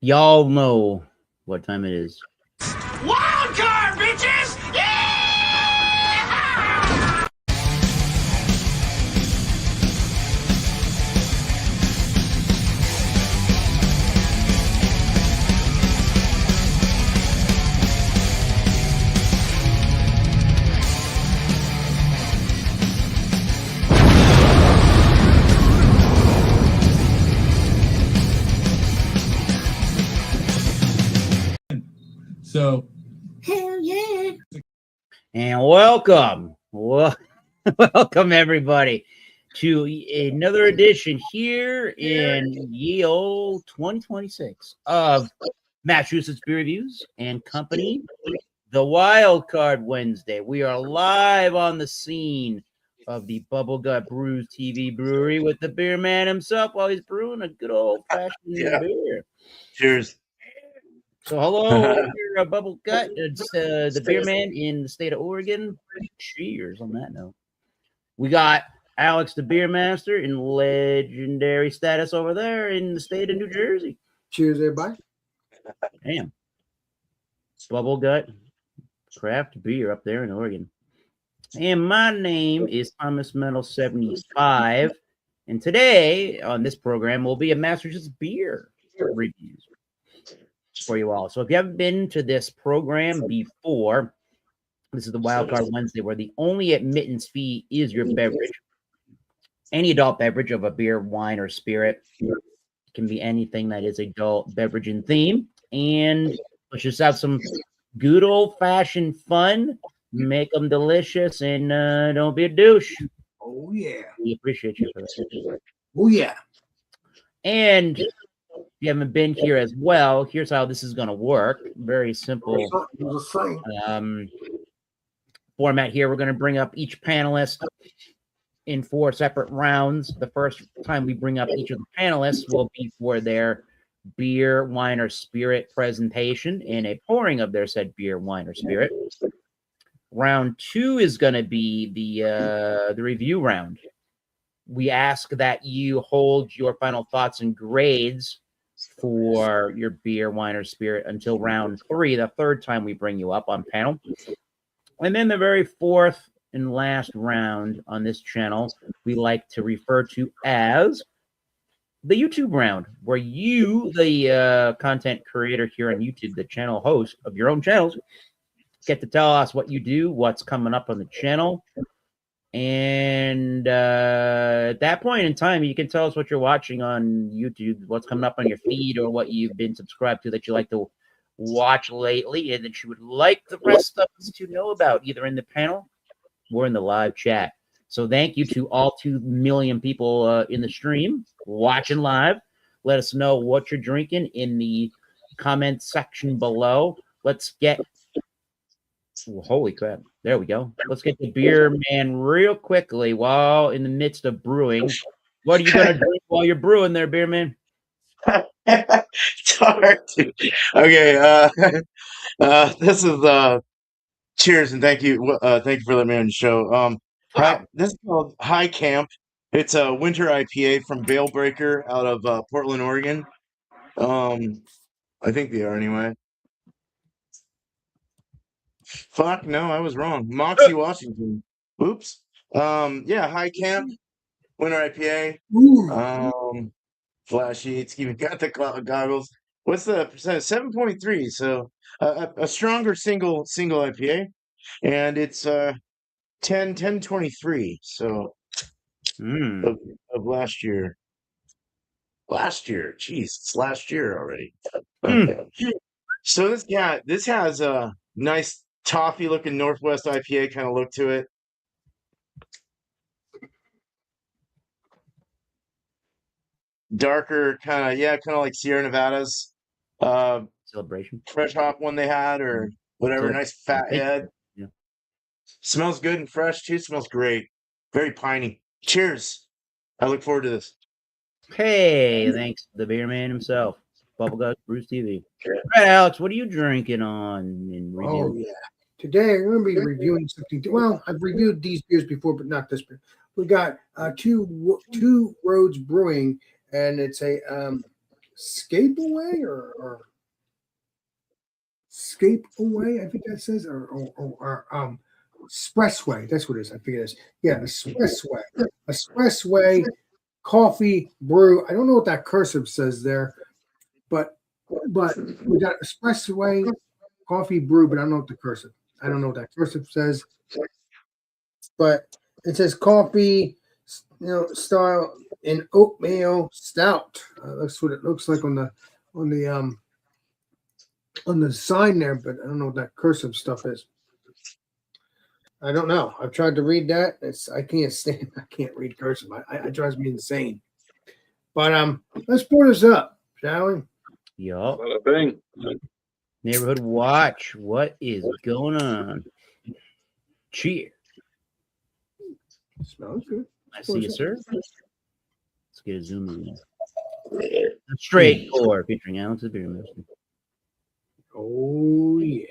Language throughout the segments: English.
Y'all know what time it is. Wild card, bitches! Yeah! So, Hell yeah! And welcome, welcome everybody to another edition here in ye old 2026 of Massachusetts Beer Reviews and Company, the Wild Card Wednesday. We are live on the scene of the Bubble Gut Brews TV brewery with the beer man himself while he's brewing a good old fashioned beer. cheers. So hello, here, Bubble Gut. It's the beer man in the state of Oregon. Cheers on that note. We got Alex, the beer master, in legendary status over there in the state of New Jersey. Cheers, everybody. Damn. Bubble Gut craft beer up there in Oregon. And my name is Thomas Metal 75. And today on this program will be a Massachusetts beer reviews for you all. So if you haven't been to this program before, this is the Wild Card Wednesday, where the only admittance fee is your beverage. Any adult beverage of a beer, wine, or spirit. It can be anything that is adult beverage in theme. And let's just have some good old-fashioned fun. Make them delicious, and don't be a douche. Oh, yeah. We appreciate you for that. Oh, yeah. And if you haven't been here as well, here's how this is going to work. Very simple format here. We're going to bring up each panelist in 4 separate rounds. The first time we bring up each of the panelists will be for their beer, wine, or spirit presentation and a pouring of their said beer, wine, or spirit. Round 2 is going to be the review round. We ask that you hold your final thoughts and grades for your beer, wine, or spirit until round 3, the third time we bring you up on panel. And then the very fourth and last round on this channel, we like to refer to as the YouTube round, where you, the content creator here on YouTube, the channel host of your own channels, get to tell us what you do, what's coming up on the channel. And at that point in time, you can tell us what you're watching on YouTube, what's coming up on your feed, or what you've been subscribed to that you like to watch lately and that you would like the rest of us to know about, either in the panel or in the live chat. So thank you to all 2 million people in the stream watching live. Let us know what you're drinking in the comment section below. Let's get... Oh, holy crap. There we go. Let's get the beer man real quickly while in the midst of brewing. What are you going to drink while you're brewing there, beer man? It's hard to... Okay, this is cheers and thank you for letting me on the show. This is called High Camp. It's a winter IPA from Veil Breaker out of Portland, Oregon. I think they are anyway. Fuck no, I was wrong. Moxie, Washington. Oops. Yeah, High Camp, winter IPA. Flashy. It's even got the goggles. What's the percentage? 7.3. So a stronger single IPA, and it's 1023. So of last year. Last year, jeez, it's last year already. So this has a nice toffee looking Northwest IPA kind of look to it. Darker kind of like Sierra Nevada's Celebration fresh hop one they had, or whatever. Nice fat head. Yeah. Smells good and fresh too. Smells great. Very piney. Cheers. I look forward to this. Hey, thanks to the beer man himself, Bubblegut Bruce TV. All right, Alex, what are you drinking on in review? Oh, yeah. Today I'm going to be reviewing something. Well, I've reviewed these beers before, but not this beer. We got two Roads Brewing, and it's a Scape Away or Scape Away, I think that says, or Expressway. That's what it is. I think it is. Yeah, Expressway coffee brew. I don't know what that cursive says there, but we got Expressway coffee brew, but I don't know what the cursive. I don't know what that cursive says, but it says coffee, style in oatmeal stout. That's what it looks like on the sign there, but I don't know what that cursive stuff is. I don't know. I've tried to read that. I can't read cursive. It drives me insane. But let's pour this up, shall we? Yup. Bada bing. Neighborhood watch. What is going on? Cheers. Smells good. I see you, sir. Let's get a zoom in. Straight pour featuring Alex the Beer Master. Oh yeah.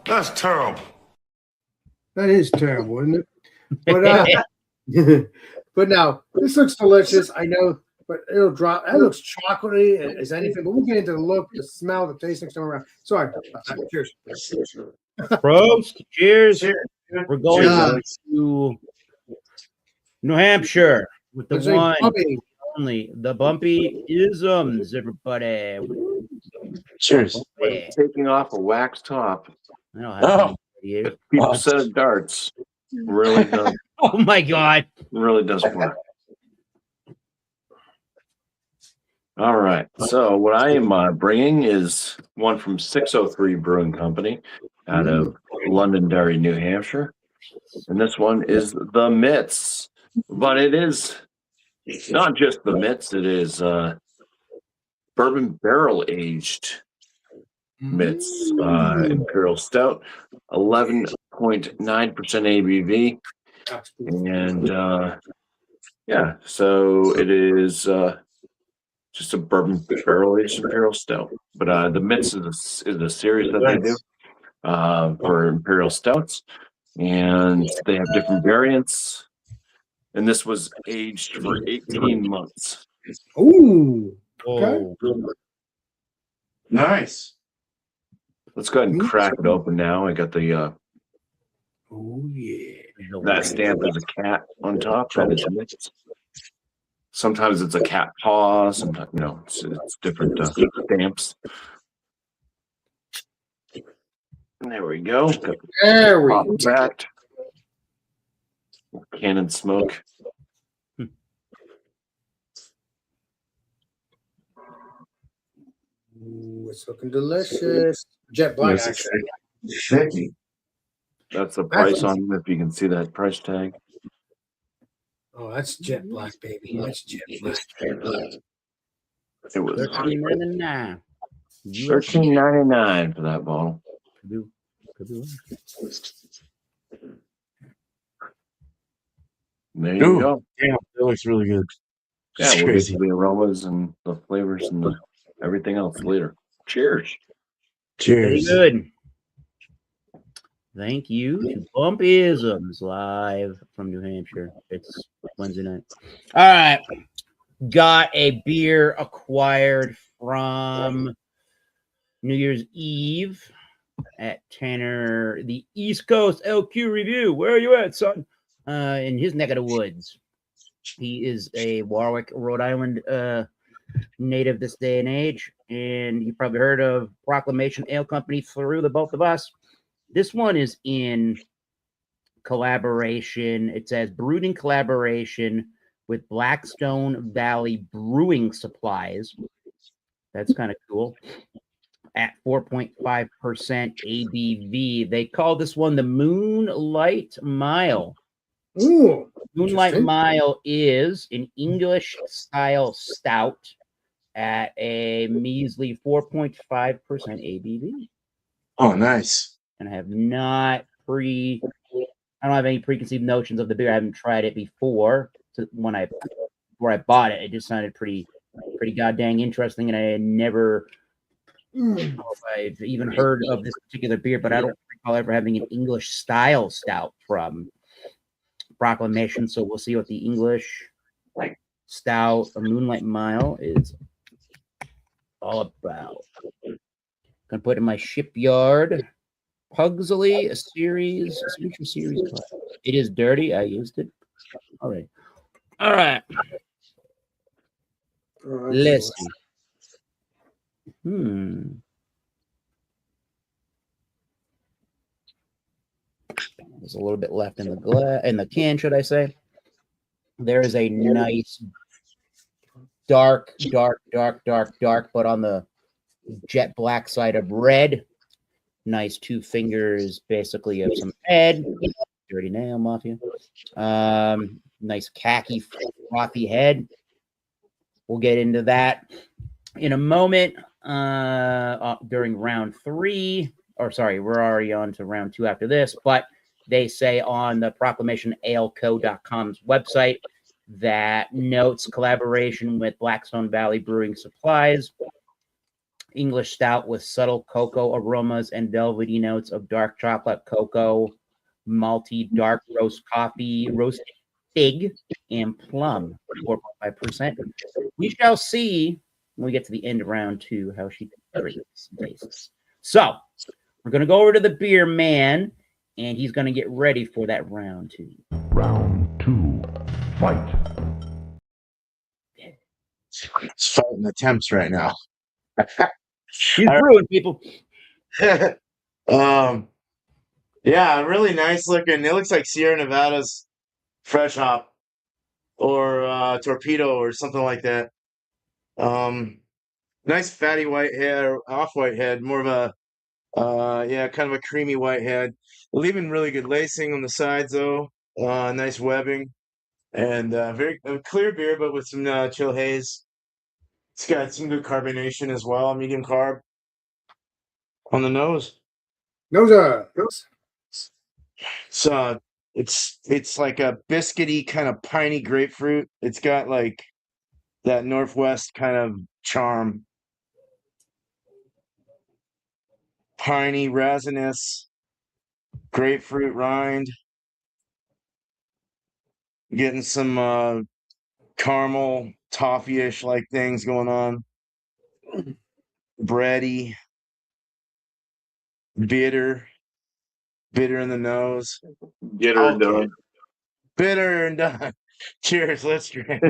That's terrible. That is terrible, isn't it? But but now this looks delicious. I know, but it'll drop. That looks chocolatey as anything. But we'll get into the look, the smell, the taste next time around. Sorry. Cheers. Prost. Cheers. We're going Cheers. to New Hampshire with the Let's say one puppy. only, the bumpy isms, everybody. Cheers. Yeah. Taking off a wax top. I don't have any idea. Keep a set of darts. Really does. Oh my god. Really does work. All right. So what I am bringing is one from 603 Brewing Company out of Londonderry, New Hampshire. And this one is the Mitts. But it is not just the Mitts. It is bourbon barrel aged Mitts Imperial Stout, 11.9% ABV. And yeah, so it is just a bourbon barrel aged Imperial Stout. But the Mitts is a series that they do for Imperial Stouts, and they have different variants. And this was aged for 18 months. Ooh. Okay. Whoa. Nice. Let's go ahead and crack it open now. I got the Oh yeah. that stamp is a cat on top. That is Mitts. Sometimes it's a cat paw. Sometimes it's different stamps. And there we go. There we Pop go. back. Cannon smoke. Ooh, it's looking delicious. Jet black, Nice. actually. Thicky. That's the price on it, if you can see that price tag. Oh, that's jet black, baby. That's jet black. It was $13.99. $13.99 for that bottle. Could be There you Ooh, go. damn, that looks really good. Yeah, It's we'll get crazy. to the aromas and the flavors and everything else later. Cheers. Very Cheers. good. Thank you to Bumpisms live from New Hampshire. It's Wednesday night. All right. Got a beer acquired from New Year's Eve at Tanner, the East Coast LQ Review. Where are you at, son? In his neck of the woods. He is a Warwick, Rhode Island native this day and age. And you probably heard of Proclamation Ale Company through the both of us. This one is in collaboration. It says brewed in collaboration with Blackstone Valley Brewing Supplies. That's kind of cool. At 4.5% ABV. They call this one the Moonlight Mile. Ooh. Moonlight Interesting. Mile is an English style stout at a measly 4.5% ABV. Oh, nice. And I have not I don't have any preconceived notions of the beer. I haven't tried it before. So before I bought it, it just sounded pretty goddamn interesting, and I had never know if I've even heard of this particular beer, but I don't recall ever having an English style stout from proclamation. So we'll see what the English stout or Moonlight Mile is all about. Gonna put in my shipyard. Pugsley, a signature series. It is dirty. I used it. All right. All right. Let's see. There's a little bit left in the can, should I say? There is a nice dark, but on the jet black side of red. Nice 2 fingers, basically, of some head. Dirty nail mafia. Nice khaki frothy head. We'll get into that in a moment. During round 3, or sorry, we're already on to round 2 after this, but they say on the proclamationaleco.com's website that notes collaboration with Blackstone Valley Brewing Supplies. English stout with subtle cocoa aromas and velvety notes of dark chocolate, cocoa, malty, dark roast coffee, roasted fig, and plum, 4.5%. We shall see when we get to the end of round 2 how she tastes. So we're going to go over to the beer man, and he's going to get ready for that round 2. Round 2, fight. It's fighting the temps right now. She's brewing, people. Yeah, really nice looking. It looks like Sierra Nevada's fresh hop or torpedo or something like that. Nice fatty white head, off-white head, more of a kind of a creamy white head. Leaving really good lacing on the sides though. Nice webbing and very clear beer, but with some chill haze. It's got some good carbonation as well, medium carb on the nose. So it's like a biscuity kind of piney grapefruit. It's got like that Northwest kind of charm. Piney, resinous, grapefruit rind. Getting some caramel, toffee-ish like things going on. Bready. Bitter in the nose. Get her done. Bitter and done. Cheers. Let's drink.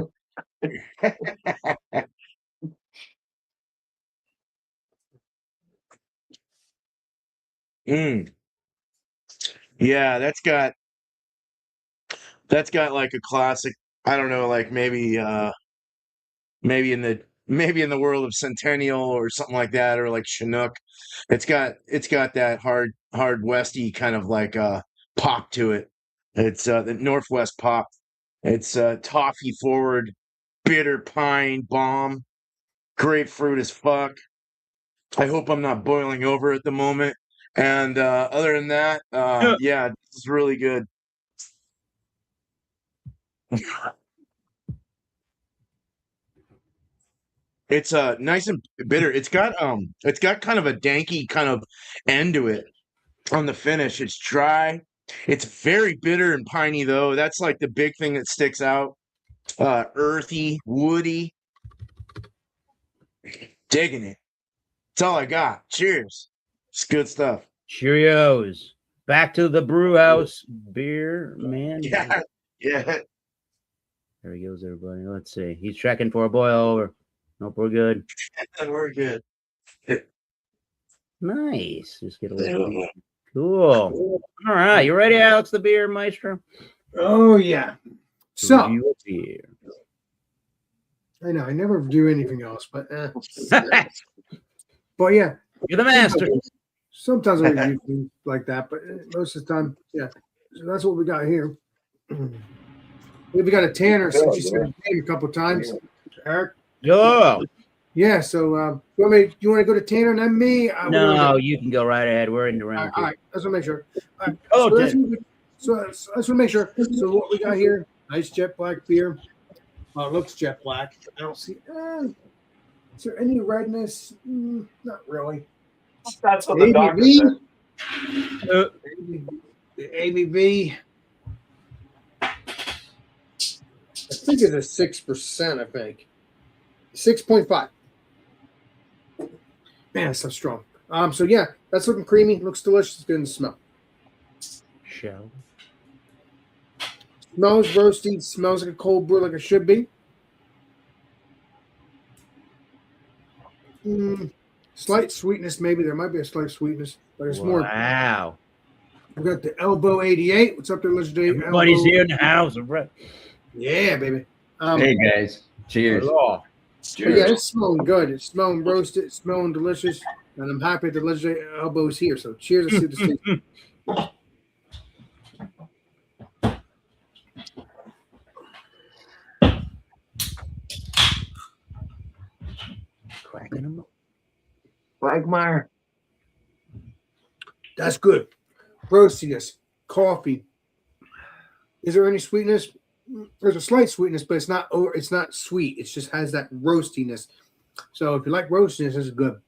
Yeah, that's got like a classic. I don't know, like maybe in the world of Centennial or something like that, or like Chinook. It's got that hard Westy kind of like pop to it. It's the Northwest pop. It's toffee forward, bitter pine bomb, grapefruit as fuck. I hope I'm not boiling over at the moment. And other than that, yeah, this is really good. It's nice and bitter. It's got kind of a danky kind of end to it on the finish. It's dry. It's very bitter and piney though. That's like the big thing that sticks out. Earthy, woody. Digging it. That's all I got. Cheers. It's good stuff. Cheerios. Back to the brew house. Beer man. Yeah. Yeah. There he goes, everybody. Let's see. He's checking for a boil over. Nope, we're good. We're good. Nice. Just get a little cool. All right. You ready, Alex, the beer maestro? Oh, yeah. So, Review of beer. I know, I never do anything else, but but yeah. You're the master. Sometimes I review things like that, but most of the time, yeah. So that's what we got here. We got a Tanner, since you said his name a couple times. Eric? Yo. Yeah, so you want to go to Tanner and then me? No, you can go right ahead. We're in the round. All right, let's make sure. Right. Oh, so let's want to make sure. So what we got here, nice jet black beer. It looks jet black. I don't see. Is there any redness? Not really. That's what the doctor said. The ABV. think it's a 6%. I think 6.5. Man, it's so strong. So yeah, that's looking creamy. Looks delicious. It's good in the smell. Show. Smells roasty. Smells like a cold brew, like it should be. Slight sweetness, maybe. There might be a slight sweetness, but it's more. Wow. We've got the Elbow 88. What's up there, legendary? Everybody's Elbow? here in the house. Right. Yeah, baby. Hey guys, cheers. Hello. But yeah, it's smelling good. It's smelling roasted. It's smelling delicious. And I'm happy the legendary Elbow is here. So cheers to the season. Cracking them up. Quagmire. That's good. Roastiness, coffee. Is there any sweetness? There's a slight sweetness, but it's not sweet. It just has that roastiness. So if you like roastiness, this is good.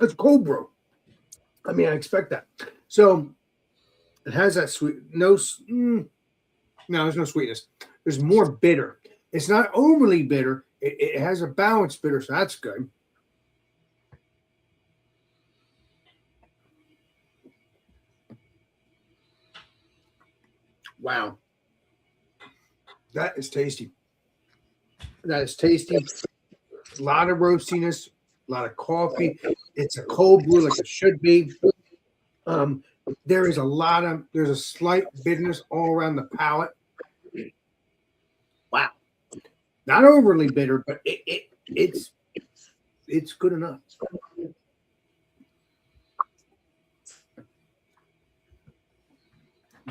It's cold brew. I mean, I expect that. So it has that sweet. No, there's no sweetness. There's more bitter. It's not overly bitter. It has a balanced bitter, so that's good. Wow. That is tasty. That is tasty. A lot of roastiness, a lot of coffee. It's a cold brew like it should be. There's a slight bitterness all around the palate. Wow. Not overly bitter, but it's good enough.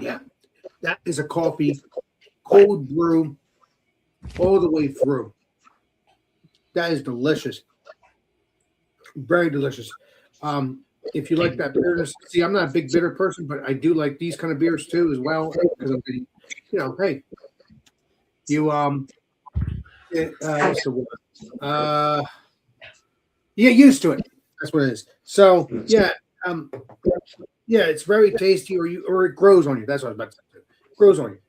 Yeah. That is a coffee, cold brew, all the way through. That is delicious. Very delicious. If you like that bitterness, see, I'm not a big bitter person, but I do like these kind of beers too as well. Because I'm getting, hey, you what's the word? You get used to it. That's what it is. So yeah, it's very tasty, or it grows on you. That's what I was about to say. Grows on you.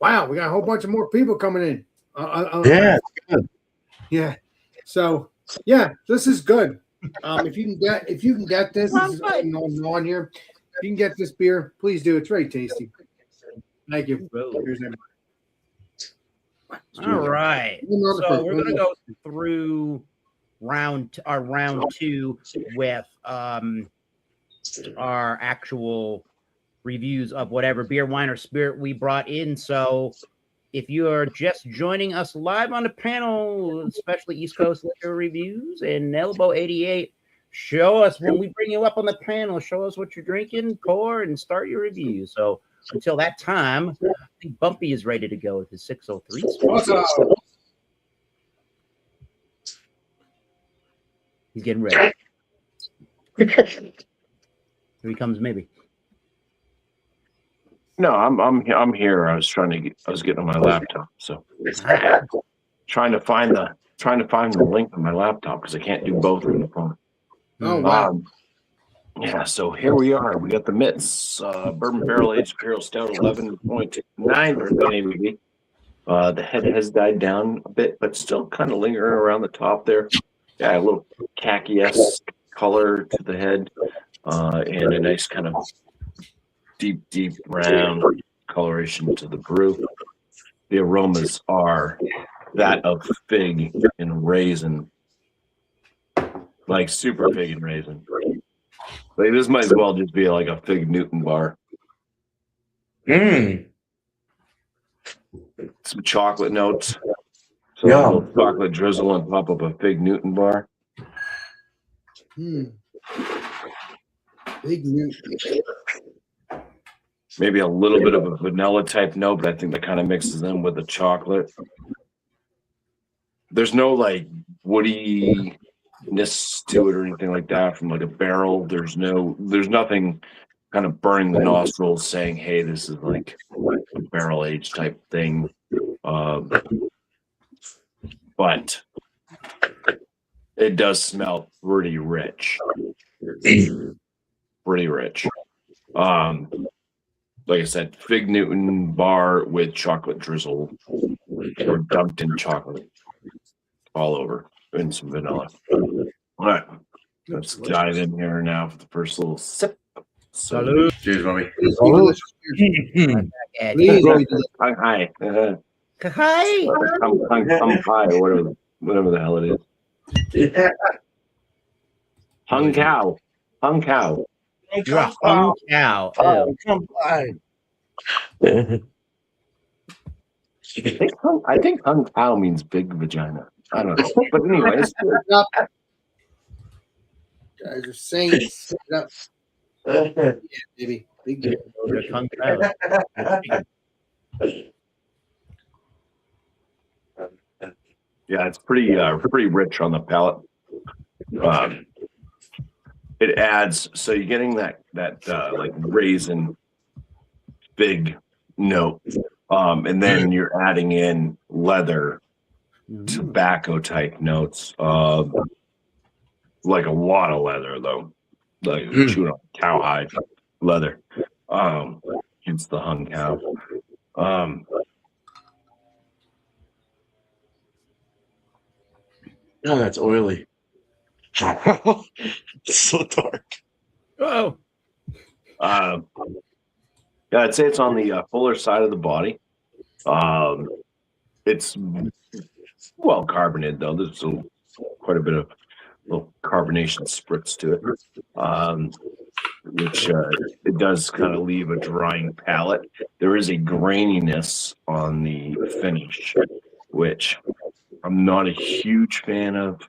Wow, we got a whole bunch of more people coming in. Yeah, good. Yeah. So yeah, this is good. If you can get this is on here. If you can get this beer, please do. It's very tasty. Thank you. Here's everybody. All right. So we're gonna go through round two with our actual reviews of whatever beer, wine, or spirit we brought in. So if you are just joining us live on the panel, especially East Coast Liquor Reviews and Elbow 88, show us when we bring you up on the panel, show us what you're drinking, pour, and start your review. So until that time, I think Bumpy is ready to go with his 603. Awesome. He's getting ready. Here he comes, maybe. No, I'm here. I was getting on my laptop, so trying to find the link on my laptop because I can't do both on the phone. Oh wow. Yeah, so here we are. We got the Mitts Bourbon Barrel Aged Imperial Stout, 11.9% ABV. The head has died down a bit, but still kind of lingering around the top there. Yeah, a little khaki-esque color to the head, and a nice kind of deep brown coloration to the brew. The aromas are that of fig and raisin, like super fig and raisin. Like this might as well just be like a fig Newton bar. Mm. Some chocolate notes. So Yeah. a little chocolate drizzle on top of a fig Newton bar. Big Newton. Maybe a little bit of a vanilla type note, but I think that kind of mixes in with the chocolate. There's no like woodiness to it or anything like that from like a barrel. There's nothing kind of burning the nostrils saying, hey, this is like a barrel age type thing. But it does smell pretty rich. Pretty rich. like I said, Fig Newton bar with chocolate drizzle or dumped in chocolate all over and some vanilla. All right, let's dive in here now for the first little sip. Salud. Cheers, Bobby. Please be delicious. Cheers. Please be delicious. Hi. Hi. Hung pie or whatever the hell it is. Hung cow. You're a hung cow. Ew. Come by. I think hung cow means big vagina. I don't know. But anyways. Guys are saints. Sit up. Yeah, baby. Big deal. You're a hung cow. Yeah, it's pretty rich on the palate. It adds, so you're getting that like raisin big note, and then you're adding in leather, tobacco type notes, like a lot of leather though, like chewing on cowhide leather. It's the hung cow. Oh, that's oily. It's so dark. Oh. Yeah, I'd say it's on the fuller side of the body. It's well carbonated though. There's quite a bit of little carbonation spritz to it, which it does kind of leave a drying palate. There is a graininess on the finish, which I'm not a huge fan of.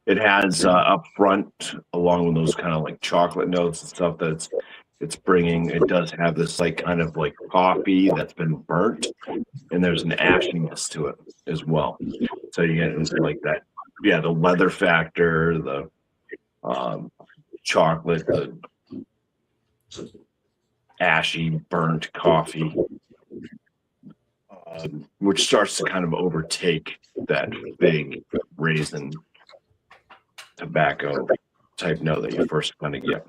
It has up front, along with those kind of like chocolate notes and stuff that it's bringing. It does have this like kind of like coffee that's been burnt, and there's an ashiness to it as well. So you get into like that, yeah, the leather factor, the chocolate, the ashy burnt coffee, which starts to kind of overtake that big raisin tobacco type note that you first kind of get.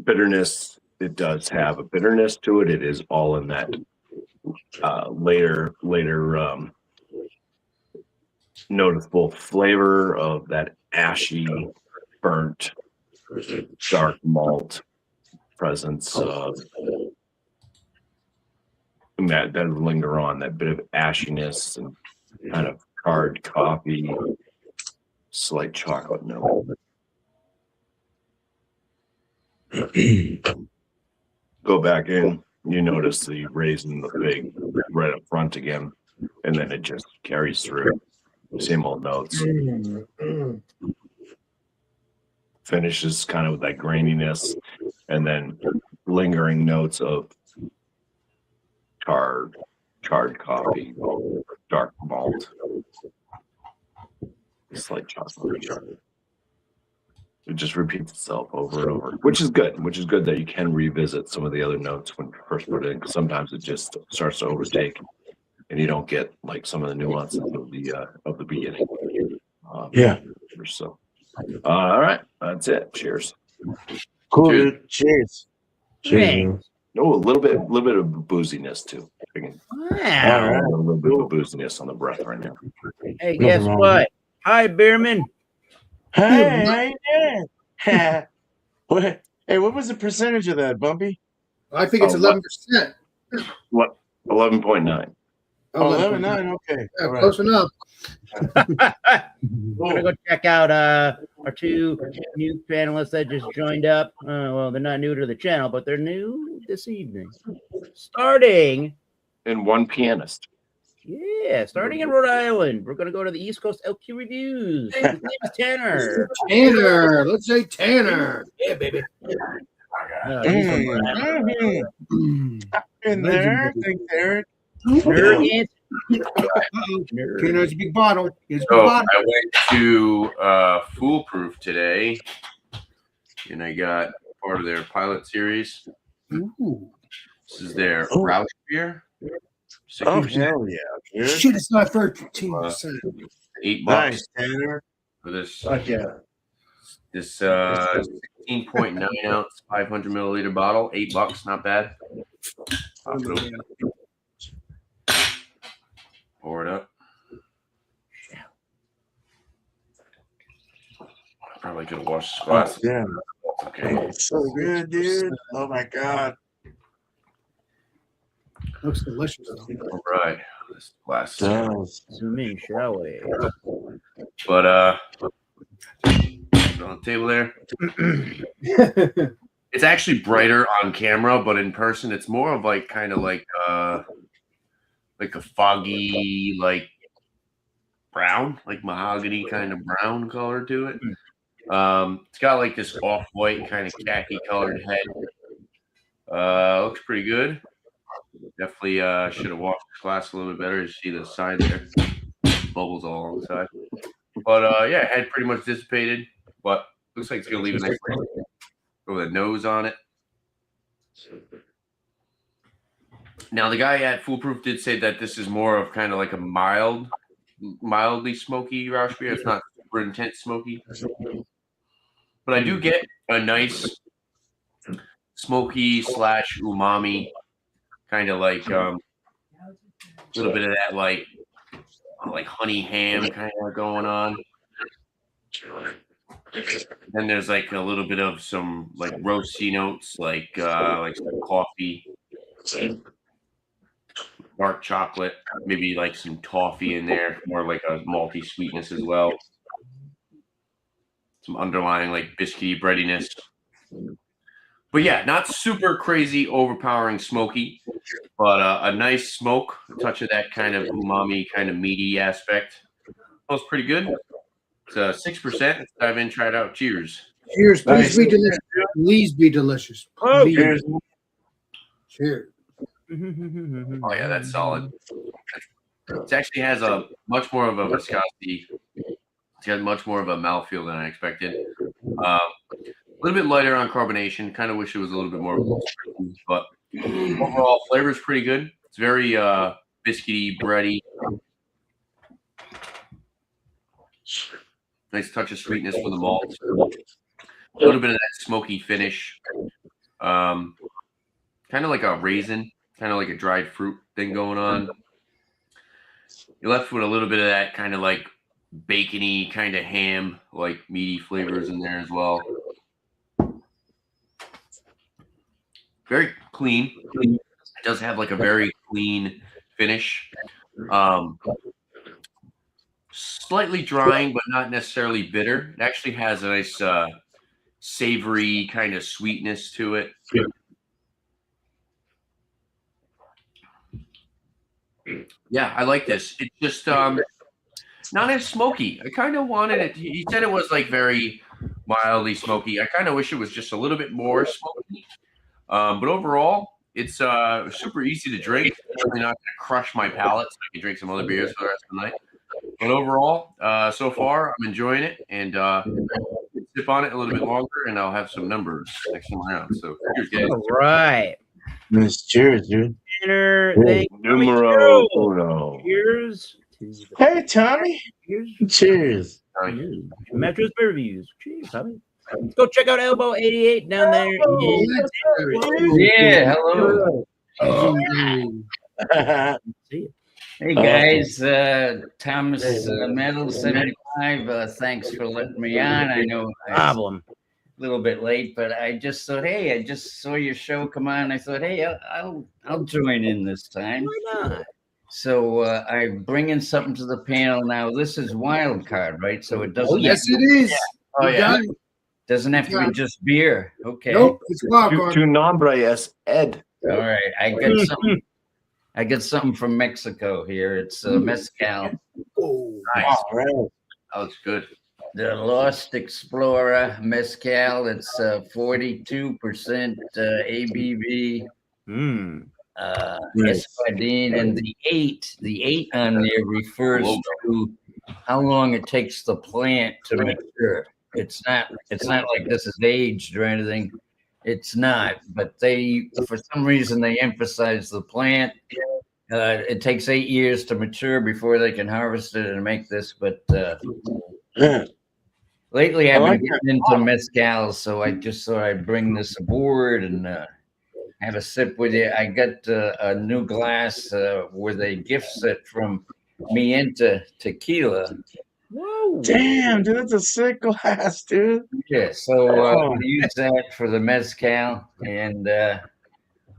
Bitterness, it does have a bitterness to it. It is all in that later noticeable flavor of that ashy, burnt, dark malt presence of that linger on, that bit of ashiness and kind of hard coffee, slight chocolate note. Go back in, you notice the raisin, the fig right up front again, and then it just carries through. Same old notes. Finishes kind of with that graininess, and then lingering notes of charred coffee, dark malt, slight chocolate. It just repeats itself over and over, which is good. Which is good that you can revisit some of the other notes when you first put it in, because sometimes it just starts to overtake, and you don't get like some of the nuances of the beginning. Yeah. So, all right, that's it. Cheers. Cool, Cheers. dude. Cheers. Thanks. Oh, a little bit of booziness too. Wow. A little bit of booziness on the breath right now. Hey, guess what? Hi, Beerman. Hey, hey, hey, what was the percentage of that, Bumpy? I think it's 11%. What? 11.9. Oh, 11.9. Okay. Yeah, All right. close enough. We're gonna go check out our two new panelists that just joined up. Well, they're not new to the channel, but they're new this evening. Starting And one pianist. starting in Rhode Island. We're gonna go to the East Coast LQ reviews. His name is Tanner. Tanner. Let's say Tanner. Yeah, baby. He's from Rhode Island. In there. Thanks, Eric. Nerd. Tanner's a big bottle. Here's a big So bottle. I went to Foolproof today, and I got part of their pilot series. Ooh. This is their Oh. Roush beer. Oh, 60%, hell yeah. Dude. Shit, it's not 13%. $8 Nice, Tanner. for this. Yeah. This 16.9 ounce, 500 milliliter bottle, $8, not bad. Pop it open. Pour it up. Probably could have washed this glass. Yeah. Okay. So good, dude. Oh my God. Looks delicious. Though. All right. This glass. Does. Zoom in, shall we? But put it on the table there. It's actually brighter on camera, but in person, it's more of like kind of like a foggy, like brown, like mahogany kind of brown color to it. It's got like this off-white kind of khaki colored head. Looks pretty good. Definitely should have washed the glass a little bit better. You see the side there, bubbles all along the side. But yeah, head pretty much dissipated. But looks like it's gonna leave a nice with a nose on it. Now the guy at Foolproof did say that this is more of kind of like a mildly smoky Rausch beer. It's not super intense smoky. But I do get a nice smoky / umami, kind of like a little bit of that like honey ham kind of going on. Then there's like a little bit of some like roasty notes, like some coffee, dark chocolate, maybe like some toffee in there, more like a malty sweetness as well. Some underlying like biscuity breadiness. But yeah, not super crazy, overpowering smoky, but a nice smoke, a touch of that kind of umami, kind of meaty aspect. Smells pretty good. It's 6%. Let's dive in, try it out. Cheers. Cheers. Please Nice. be delicious. Please be delicious. Oh, Please. Cheers. Cheers. Oh yeah, that's solid. It actually has a much more of a viscosity. It's got much more of a mouthfeel than I expected. A little bit lighter on carbonation. Kind of wish it was a little bit more, but overall flavor is pretty good. It's very biscuity, bready. Nice touch of sweetness from the malt. A little bit of that smoky finish. Kind of like a raisin, kind of like a dried fruit thing going on. You're left with a little bit of that kind of like bacony, kind of ham, like meaty flavors in there as well. Very clean. It does have like a very clean finish. Slightly drying, but not necessarily bitter. It actually has a nice savory kind of sweetness to it. Yeah, I like this. It's just not as smoky. I kind of wanted it. He said it was like very mildly smoky. I kind of wish it was just a little bit more smoky. But overall, it's super easy to drink. Definitely not going to crush my palate, so I can drink some other beers for the rest of the night. But overall, so far, I'm enjoying it, and sip on it a little bit longer, and I'll have some numbers next time around. So cheers, guys. All right. Nice. Cheers, dude. Dinner. Yeah. Thank you. Numero uno. Cheers. Hey, Tommy. Cheers. Cheers. Metro's Beer Reviews. Cheers, Tommy. Let's go check out Elbow 88 down there. Yeah, hello. See you. Hey guys, Thomas Metal 75. Thanks for letting me on. I know I'm Problem. a little bit late, but I just thought, hey, I just saw your show come on. I thought, hey, I'll join in this time. Why not? So I bring in something to the panel now. This is wild card, right? So it doesn't. Oh, yes, it is. Oh You yeah. got it. Doesn't have to be just beer. Okay. Nope, it's wild card. Tu nombre es Ed. All right. I got something. I got something from Mexico here. It's mezcal. Oh, Nice. All right. That looks good. The Lost Explorer mezcal. It's 42% ABV. Espadín, and the eight on there refers to how long it takes the plant to mature. It's not like this is aged or anything. It's not, but they, for some reason, they emphasize the plant. It takes 8 years to mature before they can harvest it and make this. But Yeah. lately I I've like been getting into mezcal, so I just thought I'd bring this aboard and have a sip with you. I got a new glass with a gift set from Mienta Tequila. Whoa. Damn, dude, that's a sick glass, dude. Yeah, so Oh. we'll use that for the mezcal, and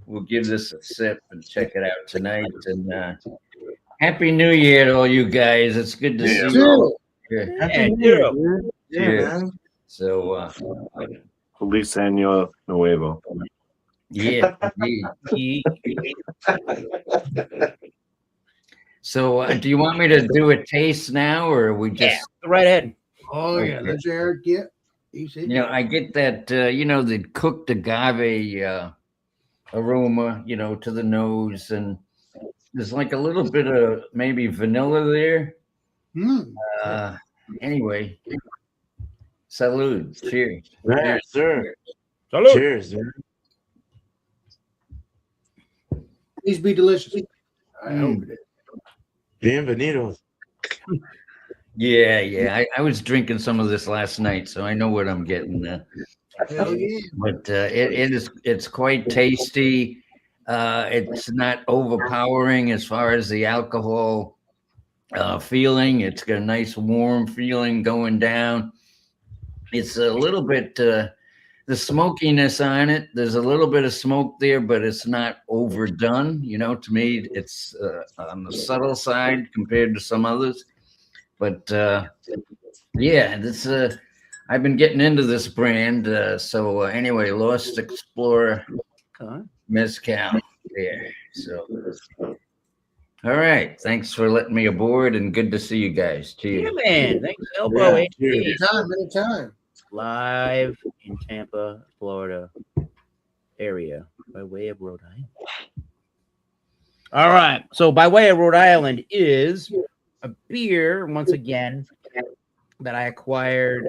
we'll give this a sip and check it out tonight. And Happy New Year to all you guys. It's good to see you. Yeah. Happy New Year, dude. Yeah, Cheers. man. So, Feliz Año Nuevo. yeah. So, do you want me to do a taste now, or are we just? Go right ahead. Oh yeah, Okay. let's Eric get. He said, You know, I get that. The cooked agave aroma. To the nose, and there's like a little bit of maybe vanilla there. Anyway, salud. Cheers. Yeah, sir. Salud. Cheers, dude. please be delicious. I hope it is. Bienvenidos. Yeah. I was drinking some of this last night, so I know what I'm getting. Hell yeah. But it's quite tasty. It's not overpowering as far as the alcohol feeling. It's got a nice warm feeling going down. It's a little bit the smokiness on it. There's a little bit of smoke there, but it's not overdone. To me, it's on the subtle side compared to some others. But yeah, this I've been getting into this brand. So anyway, Lost Explorer Mezcal there. So all right, thanks for letting me aboard, and good to see you guys. Cheers. Yeah, man. Thanks, Elbow. Yeah, HD. Anytime. Live in Tampa, Florida area by way of Rhode Island. All right. So by way of Rhode Island is a beer, once again, that I acquired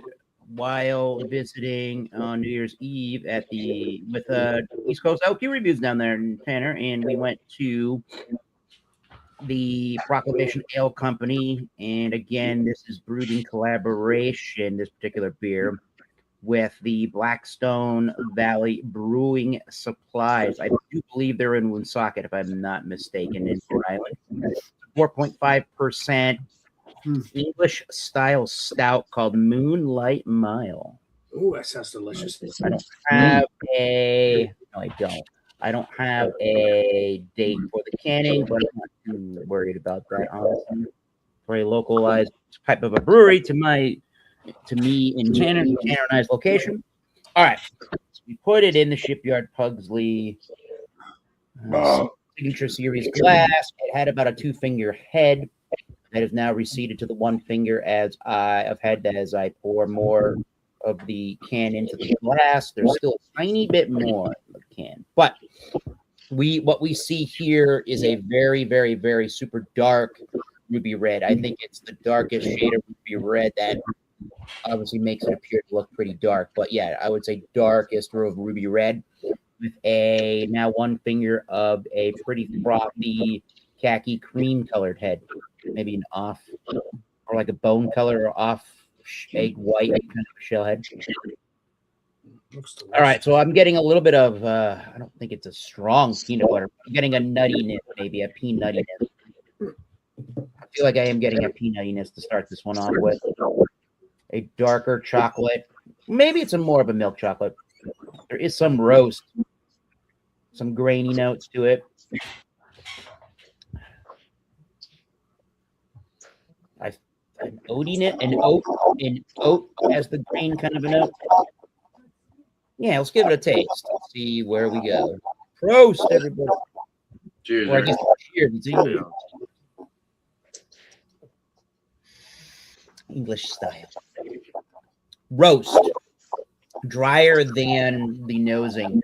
while visiting on New Year's Eve with East Coast LQ Reviews down there in Tanner, and we went to the Proclamation Ale Company, and again, this is brewed in collaboration, this particular beer, with the Blackstone Valley Brewing Supplies. I do believe they're in Woonsocket, if I'm not mistaken, in Rhode Island. 4.5% English style stout called Moonlight Mile. Oh, that sounds delicious. I don't have I don't have a date for the canning, but I'm not too worried about that, honestly. For a localized type of a brewery to me in Tannerized location. All right. So we put it in the Shipyard Pugsley Signature Series glass. It had about a 2-finger head that is now receded to the 1 finger as I pour more of the can into the glass. There's still a tiny bit more of the can, but what we see here is a very, very, very super dark ruby red. I think it's the darkest shade of ruby red that obviously makes it appear to look pretty dark. But yeah, I would say darkest row of ruby red with a now 1 finger of a pretty frothy khaki cream colored head, maybe an off or like a bone color or off egg white kind of shell head. All right, so I'm getting a little bit of I don't think it's a strong peanut butter. I'm getting a nuttiness, maybe a peanuttiness. I feel like I am getting a peanuttiness to start this one off with. A darker chocolate. Maybe it's more of a milk chocolate. There is some roast, some grainy notes to it. An oatiness, an oat as the grain kind of a note. Yeah, let's give it a taste. Let's see where we go. Prost, everybody. Cheers. Or I guess cheers. It's English style. Roast. Drier than the nosing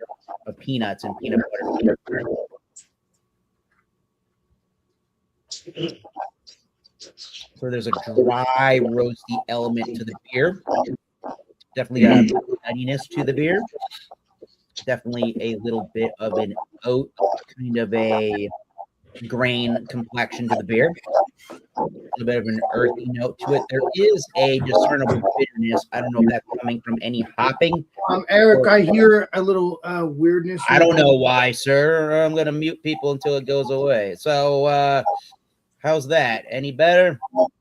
of peanuts and peanut butter. So there's a dry, roasty element to the beer. Definitely a nuttiness to the beer. Definitely a little bit of an oat, kind of a grain complexion to the beer. A little bit of an earthy note to it. There is a discernible bitterness. I don't know if that's coming from any hopping. Eric, I hear a little weirdness. I don't know why, sir. I'm gonna mute people until it goes away. So how's that? Any better?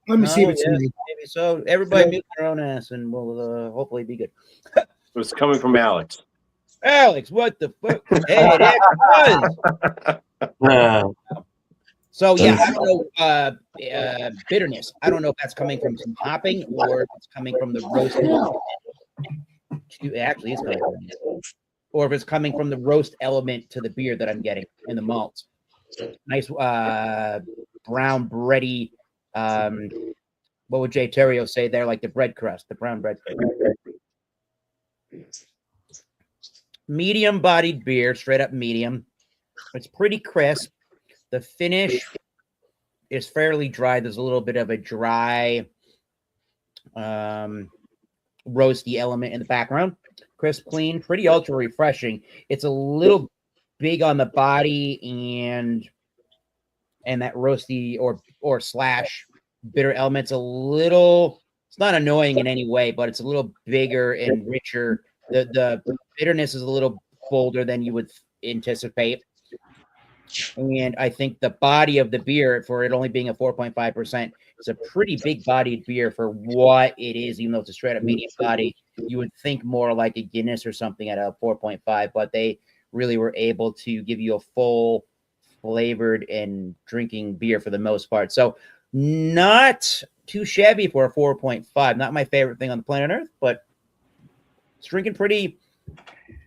Let me see if it's yes, me. maybe so. Everybody mute their own ass, and we'll hopefully be good. It was coming from Alex. Alex, what the fuck? Hey, it actually was. So yeah, I don't know bitterness. I don't know if that's coming from some hopping or if it's coming from the roast. It actually is coming from it. Or if it's coming from the roast element to the beer that I'm getting in the malts. Nice brown bready. What would Jay Terrio say there? Like the bread crust, the brown bread crust. Medium bodied beer, straight up medium. It's pretty crisp. The finish is fairly dry. There's a little bit of a dry, roasty element in the background. Crisp, clean, pretty ultra refreshing. It's a little big on the body and that roasty or slash bitter element's a little. It's not annoying in any way, but it's a little bigger and richer. The bitterness is a little bolder than you would anticipate. And I think the body of the beer, for it only being a 4.5%, is a pretty big bodied beer for what it is, even though it's a straight up medium body. You would think more like a Guinness or something at a 4.5, but they really were able to give you a full flavored and drinking beer for the most part. So not too shabby for a 4.5. Not my favorite thing on the planet Earth, but it's drinking pretty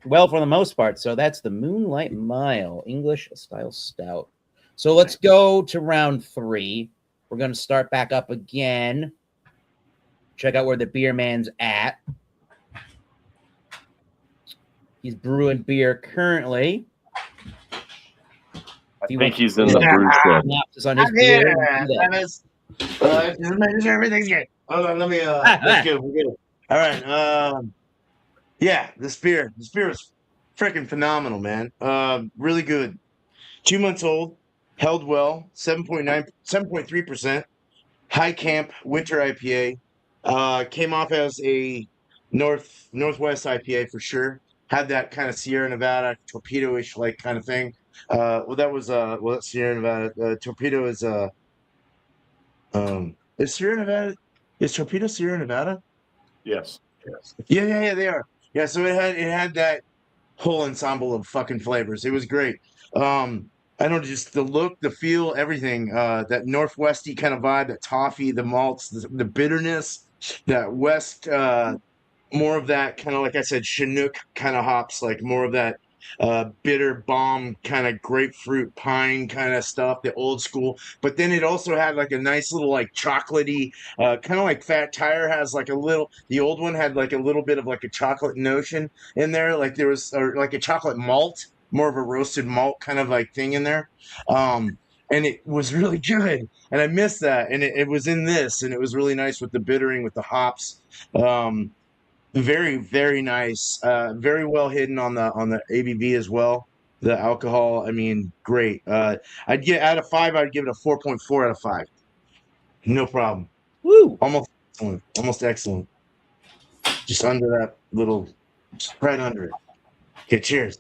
well for the most part. So that's the Moonlight Mile English style stout. So let's go to round 3. We're going to start back up again. Check out where the beer man's at. He's brewing beer currently. I think he's in the brew shed. Synopsis on his beer. Everything's good. Hold on, let me. That's good. We're good. All right. Yeah, this beer is freaking phenomenal, man. Really good. 2 months old, held well, 7.3%. High camp winter IPA. Came off as a northwest IPA for sure. Had that kind of Sierra Nevada torpedo-ish like kind of thing. That's Sierra Nevada. Torpedo is Sierra Nevada, is Torpedo Sierra Nevada? Yes. Yeah, they are. Yeah, so it had that whole ensemble of fucking flavors. It was great. I don't know, just the look, the feel, everything. That northwesty kind of vibe, that toffee, the malts, the bitterness, that west, more of that kind of, like I said, Chinook kind of hops, like more of that bitter bomb kind of grapefruit pine kind of stuff, the old school. But then it also had like a nice little like chocolatey, kind of like Fat Tire has like a little. The old one had like a little bit of like a chocolate notion in there, like there was or like a chocolate malt, more of a roasted malt kind of like thing in there. And it was really good, and I missed that. And it was in this, and it was really nice with the bittering, with the hops. Very, very nice. Very well hidden on the ABV as well. The alcohol, I mean, great. I'd get out of 5. I'd give it a 4.4 out of 5. No problem. Woo! Almost excellent. Almost excellent. Just under that little, just right under it. Okay, cheers.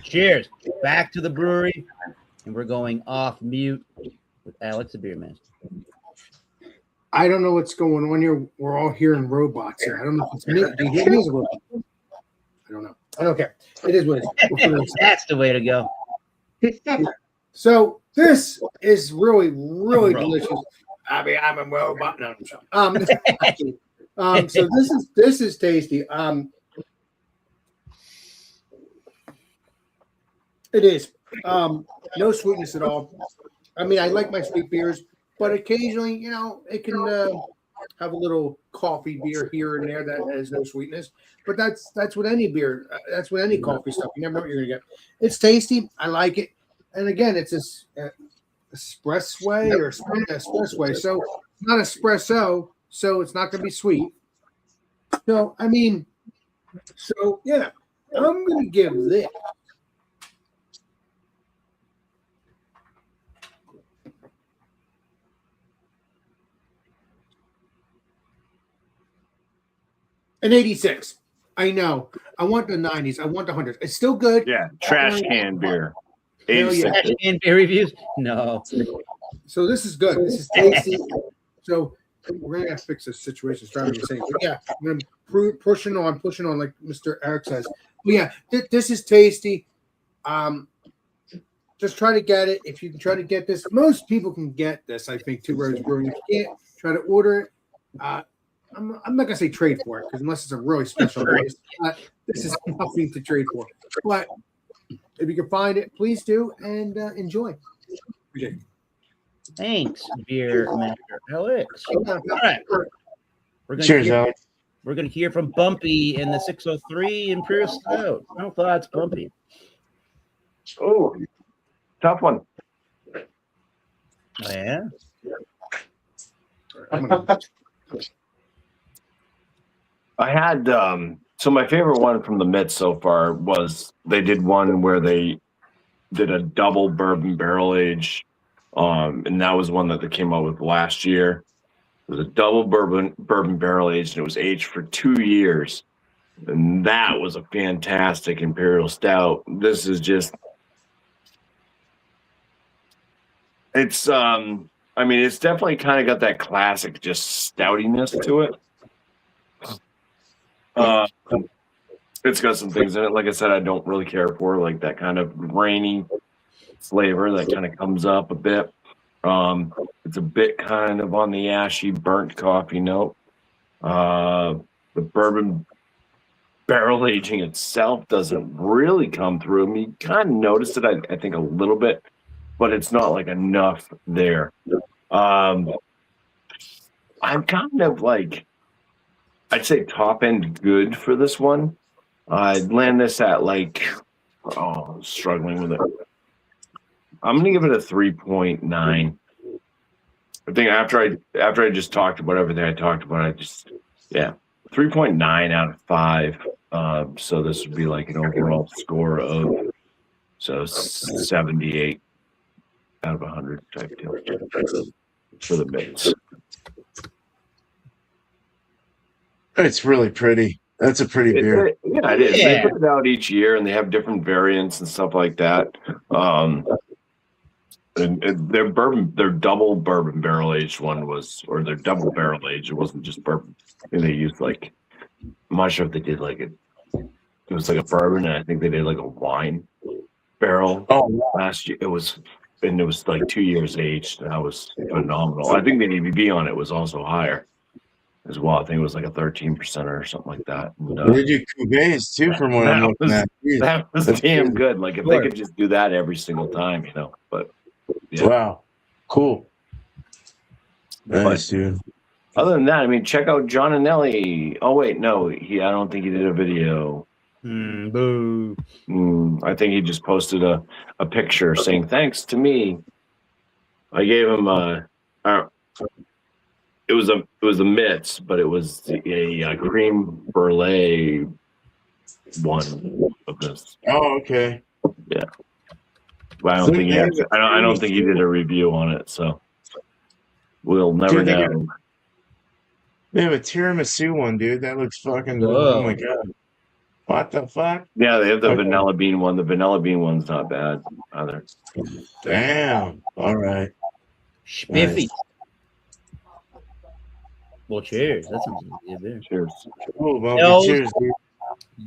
Cheers. Back to the brewery, and we're going off mute with Alex the Beer Man. I don't know what's going on here. We're all hearing robots here. I don't know if it's me. Do you hear me as a robot? I don't know. I don't care. It is what it is. That's the way to go. So this is really, really delicious. I mean, I'm a robot. No, I'm sorry. So this is tasty. It is. No sweetness at all. I mean, I like my sweet beers, but occasionally, you know, it can have a little coffee beer here and there that has no sweetness. But that's with any beer. That's with any coffee stuff. You never know what you're gonna get. It's tasty. I like it. And again, it's a espressway or espressway. So it's not espresso, so it's not gonna be sweet. So I mean, so yeah, I'm gonna give this. An 86. I know. I want the 90s. I want the 100s. It's still good. Yeah, trash can beer. Hell yeah. 86. And beer reviews? No. So this is good. This is tasty. So we're gonna have to fix this situation. It's driving me insane. But yeah, I'm gonna pushing on, like Mr. Eric says. But yeah, this is tasty. Just try to get it. If you can try to get this, most people can get this. I think Two Rose Brewing. If you can't, try to order it. I'm not gonna say trade for it because unless it's a really special place, this is nothing to trade for. But if you can find it, please do and enjoy. Okay. Thanks, Beer Master Alex. All right. Cheers, Alex. We're going to hear from Bumpy in the 603 Imperial Stout. No thoughts, Bumpy. Oh, tough one. Oh, yeah? I had so my favorite one from the Mitts so far was they did one where they did a double bourbon barrel age, and that was one that they came out with last year. It was a double bourbon barrel aged, and it was aged for 2 years, and that was a fantastic imperial stout. This is just, it's I mean, it's definitely kind of got that classic just stoutiness to it. It's got some things in it, like I said, I don't really care for, like that kind of rainy flavor that kind of comes up a bit. It's a bit kind of on the ashy, burnt coffee note. The bourbon barrel aging itself doesn't really come through. I mean, you kind of notice it, I think, a little bit, but it's not like enough there. I'm kind of like, I'd say top end good for this one. I'd land this at like, struggling with it. I'm gonna give it a 3.9. I think after I just talked about everything I talked about, 3.9 out of 5. So this would be like an overall score of 78 out of 100 type deal for the Mitts. It's really pretty. That's a pretty beer. Yeah, it is. Yeah. They put it out each year, and they have different variants and stuff like that. And their double bourbon barrel aged one was, or their double barrel aged. It wasn't just bourbon. And they used like, I'm not sure if they did like it. It was like a bourbon, and I think they did like a wine barrel. Last year it was like 2 years aged. And that was phenomenal. I think the ABV on it was also higher as well. I think it was like a 13% or something like that. And, they do cuvées too, from what I'm looking at. that was damn good. Like if they could just do that every single time, But yeah. Wow, cool. Nice, dude. Other than that, I mean, check out John and Nelly. Oh wait, no, I don't think he did a video. Boo. I think he just posted a picture saying thanks to me. I gave him it was a Mitts, but it was a cream brulee one of this. Oh, okay. Yeah. But I don't think I don't think he did a review on it, so we'll never know. They have a tiramisu one, dude. That looks fucking. Whoa. Oh my god! What the fuck? Yeah, they have the vanilla bean one. The vanilla bean one's not bad either. Damn. All right. Spiffy. Well, cheers. That sounds good there. Cheers. Cool, Bumpy. No. Cheers, dude.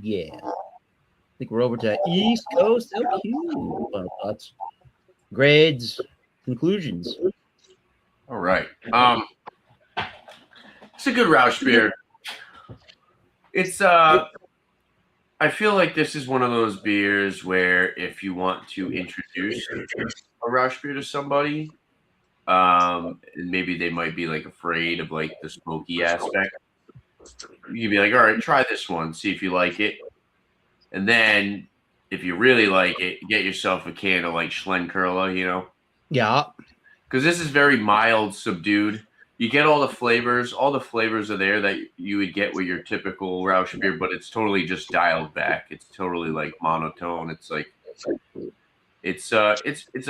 Yeah. I think we're over to East Coast LQ. Final thoughts, grades, conclusions. All right. It's a good Roush beer. It's I feel like this is one of those beers where if you want to introduce a Roush beer to somebody, and maybe they might be like afraid of like the smoky aspect, you'd be like, all right, try this one, see if you like it. And then if you really like it, get yourself a can of like Schlenkerla, Yeah. Because this is very mild, subdued. You get all the flavors. All the flavors are there that you would get with your typical Roush beer, but it's totally just dialed back. It's totally like monotone. It's like it's a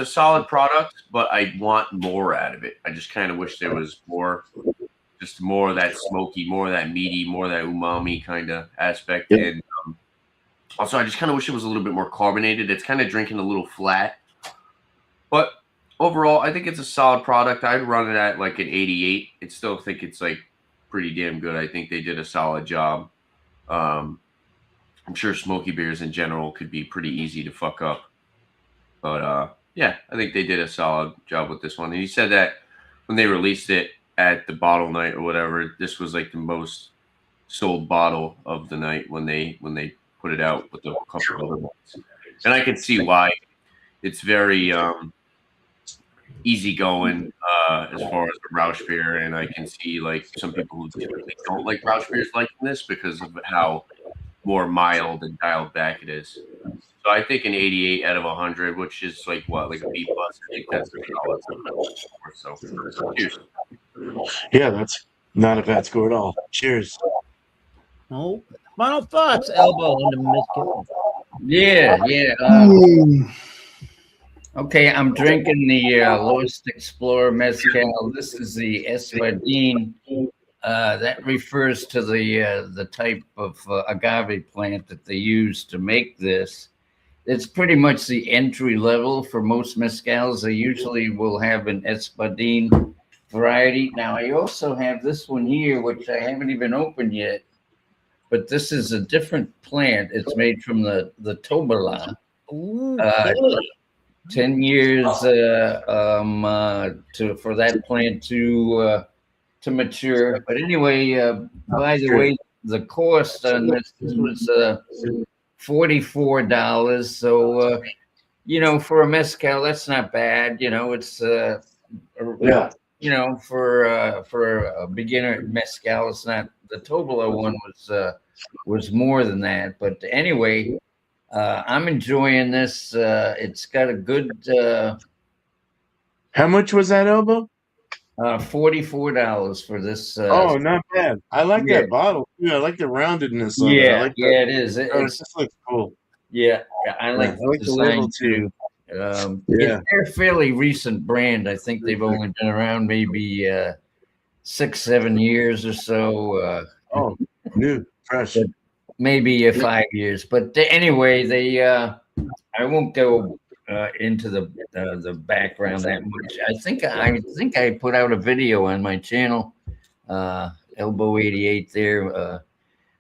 solid product, but I want more out of it. I just kind of wish there was more. just more of that smoky, more of that meaty, more of that umami kind of aspect. Yep. And also, I just kind of wish it was a little bit more carbonated. It's kind of drinking a little flat. But overall, I think it's a solid product. I'd run it at like an 88. I still think it's like pretty damn good. I think they did a solid job. I'm sure smoky beers in general could be pretty easy to fuck up. But yeah, I think they did a solid job with this one. And he said that when they released it at the bottle night or whatever, this was like the most sold bottle of the night when they put it out with a couple of other ones. And I can see why. It's very easygoing as far as the Rausch beer, and I can see like some people who typically don't like Rausch beers liking this because of how more mild and dialed back it is. So I think an 88 out of 100, which is like what, like a B plus. I think that's a solid score. So cheers. Yeah, that's not a bad score at all. Cheers. Oh, final thoughts, Elbow on the Miss Yeah. Mm. Okay, I'm drinking the Lost Explorer Mezcal. This is the Espadín. That refers to the type of agave plant that they use to make this. It's pretty much the entry level for most mezcals. They usually will have an Espadín variety. Now, I also have this one here, which I haven't even opened yet, but this is a different plant. It's made from the Tobala. 10 years for that plant to mature. But anyway, by the way, the cost on this was $44. So for a mezcal, that's not bad. It's for a beginner mezcal, it's not. The Tobala one was more than that. But anyway, I'm enjoying this. It's got a good. How much was that, Elbow? $44 for this. Oh, not bad. I like that bottle. Yeah, I like the roundedness of it. I like that. It is. It just looks cool. Yeah, I like the label too. They're a fairly recent brand. I think they've only been around maybe 6-7 years or so. New, fresh. Maybe 5 years. But anyway, I won't go into the background that much. I think I put out a video on my channel, Elbow 88 there.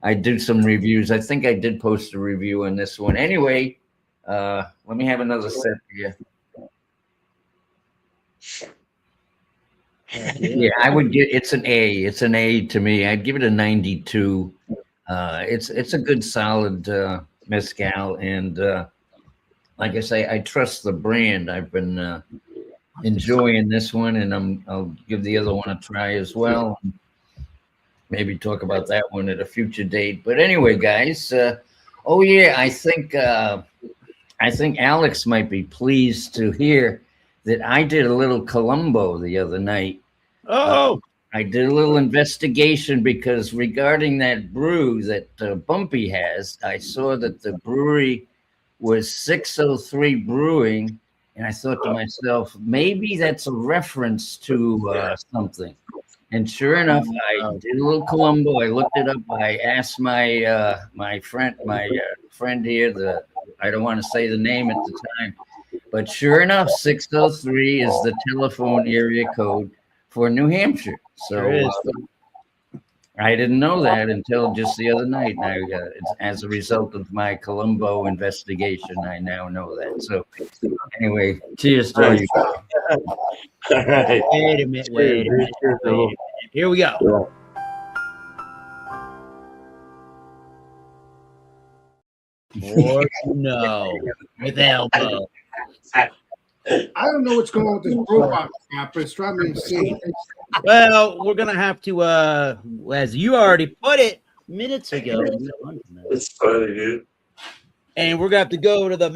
I did some reviews. I think I did post a review on this one. Anyway, let me have another sip here. Yeah, I would get. It's an A. It's an A to me. I'd give it a 92. It's a good solid mezcal, and like I say, I trust the brand. I've been enjoying this one, and I'll give the other one a try as well. Maybe talk about that one at a future date. But anyway, guys. I think Alex might be pleased to hear that I did a little Columbo the other night. I did a little investigation because regarding that brew that Bumpy has, I saw that the brewery was 603 Brewing, and I thought to myself, maybe that's a reference to something. And sure enough, I did a little Columbo. I looked it up. I asked my friend here. I don't want to say the name at the time, but sure enough, 603 is the telephone area code for New Hampshire. So I didn't know that until just the other night. And as a result of my Columbo investigation, I now know that. So anyway, cheers to you. All right. Wait a minute. Here we go. More to know with Elbow. I don't know what's going on with this robot crap, but it's driving me insane. Well, we're gonna have to, as you already put it minutes ago. It's funny, dude. And we're gonna have to go to the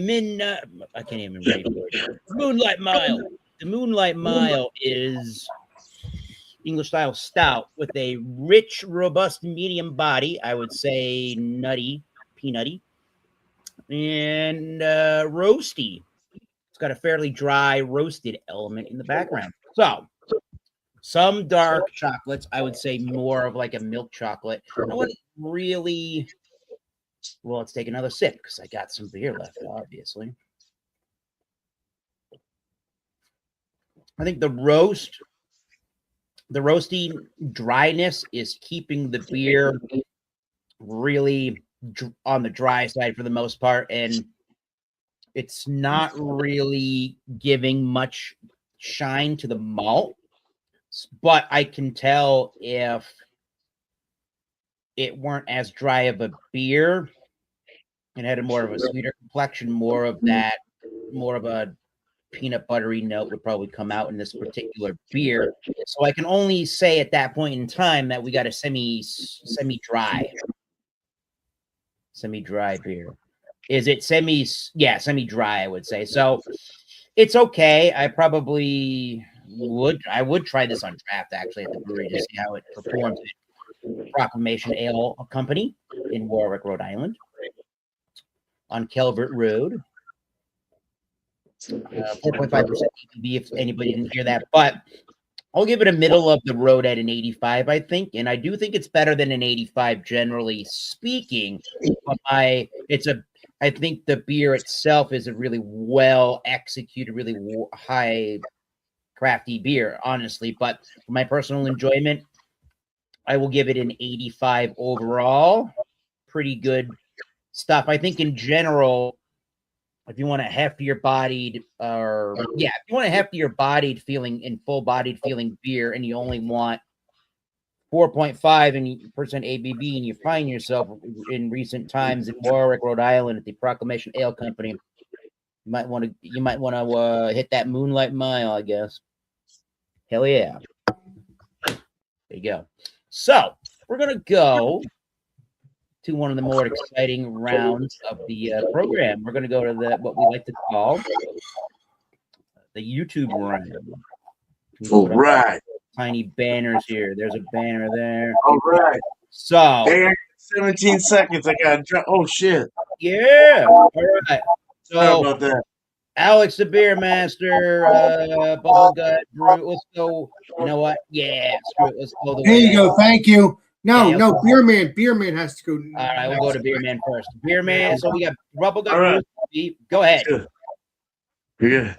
I can't even read it. Moonlight Mile. The Moonlight Mile is English style stout with a rich, robust, medium body. I would say nutty, peanutty, and roasty. It's got a fairly dry, roasted element in the background. So, Some dark chocolates, I would say more of like a milk chocolate. I wouldn't really. Well, let's take another sip because I got some beer left, obviously. I think the roasty dryness is keeping the beer really on the dry side for the most part, and it's not really giving much shine to the malt. But I can tell if it weren't as dry of a beer and had a more of a sweeter complexion, more of a peanut buttery note would probably come out in this particular beer. So I can only say at that point in time that we got a semi-dry beer. Is it semi-dry, I would say. So it's okay. I would try this on draft actually at the brewery to see how it performs. Proclamation Ale Company in Warwick, Rhode Island, on Calvert Road. 4.5% ABV, if anybody didn't hear that. But I'll give it a middle of the road at an 85, I think. And I do think it's better than an 85, generally speaking. But I think the beer itself is a really well executed, really high crafty beer, honestly. But for my personal enjoyment, I will give it an 85 overall. Pretty good stuff. I think in general, if you want a heftier bodied feeling and full bodied feeling beer, and you only want 4.5% ABV, and you find yourself in recent times in Warwick, Rhode Island at the Proclamation Ale Company, you might want to hit that Moonlight Mile, I guess. Hell yeah. There you go. So we're going to go to one of the more exciting rounds of the program. We're going to go to what we like to call the YouTube round. All right. Tiny banners here. There's a banner there. All right. So, hey, 17 seconds. I got to drop. Oh, shit. Yeah. All right. Sorry about that. Alex, the beer master, Bubble Gut, Brew. Let's go. You know what? Yeah, screw it. Let's go the There way. you go. Thank you. No, Yeah, no, Beer Man has to go. All right, we'll go to Beer Man first. Beer Man. So we got Bubble Gut. All right. Brew. Go ahead. Good. You're good.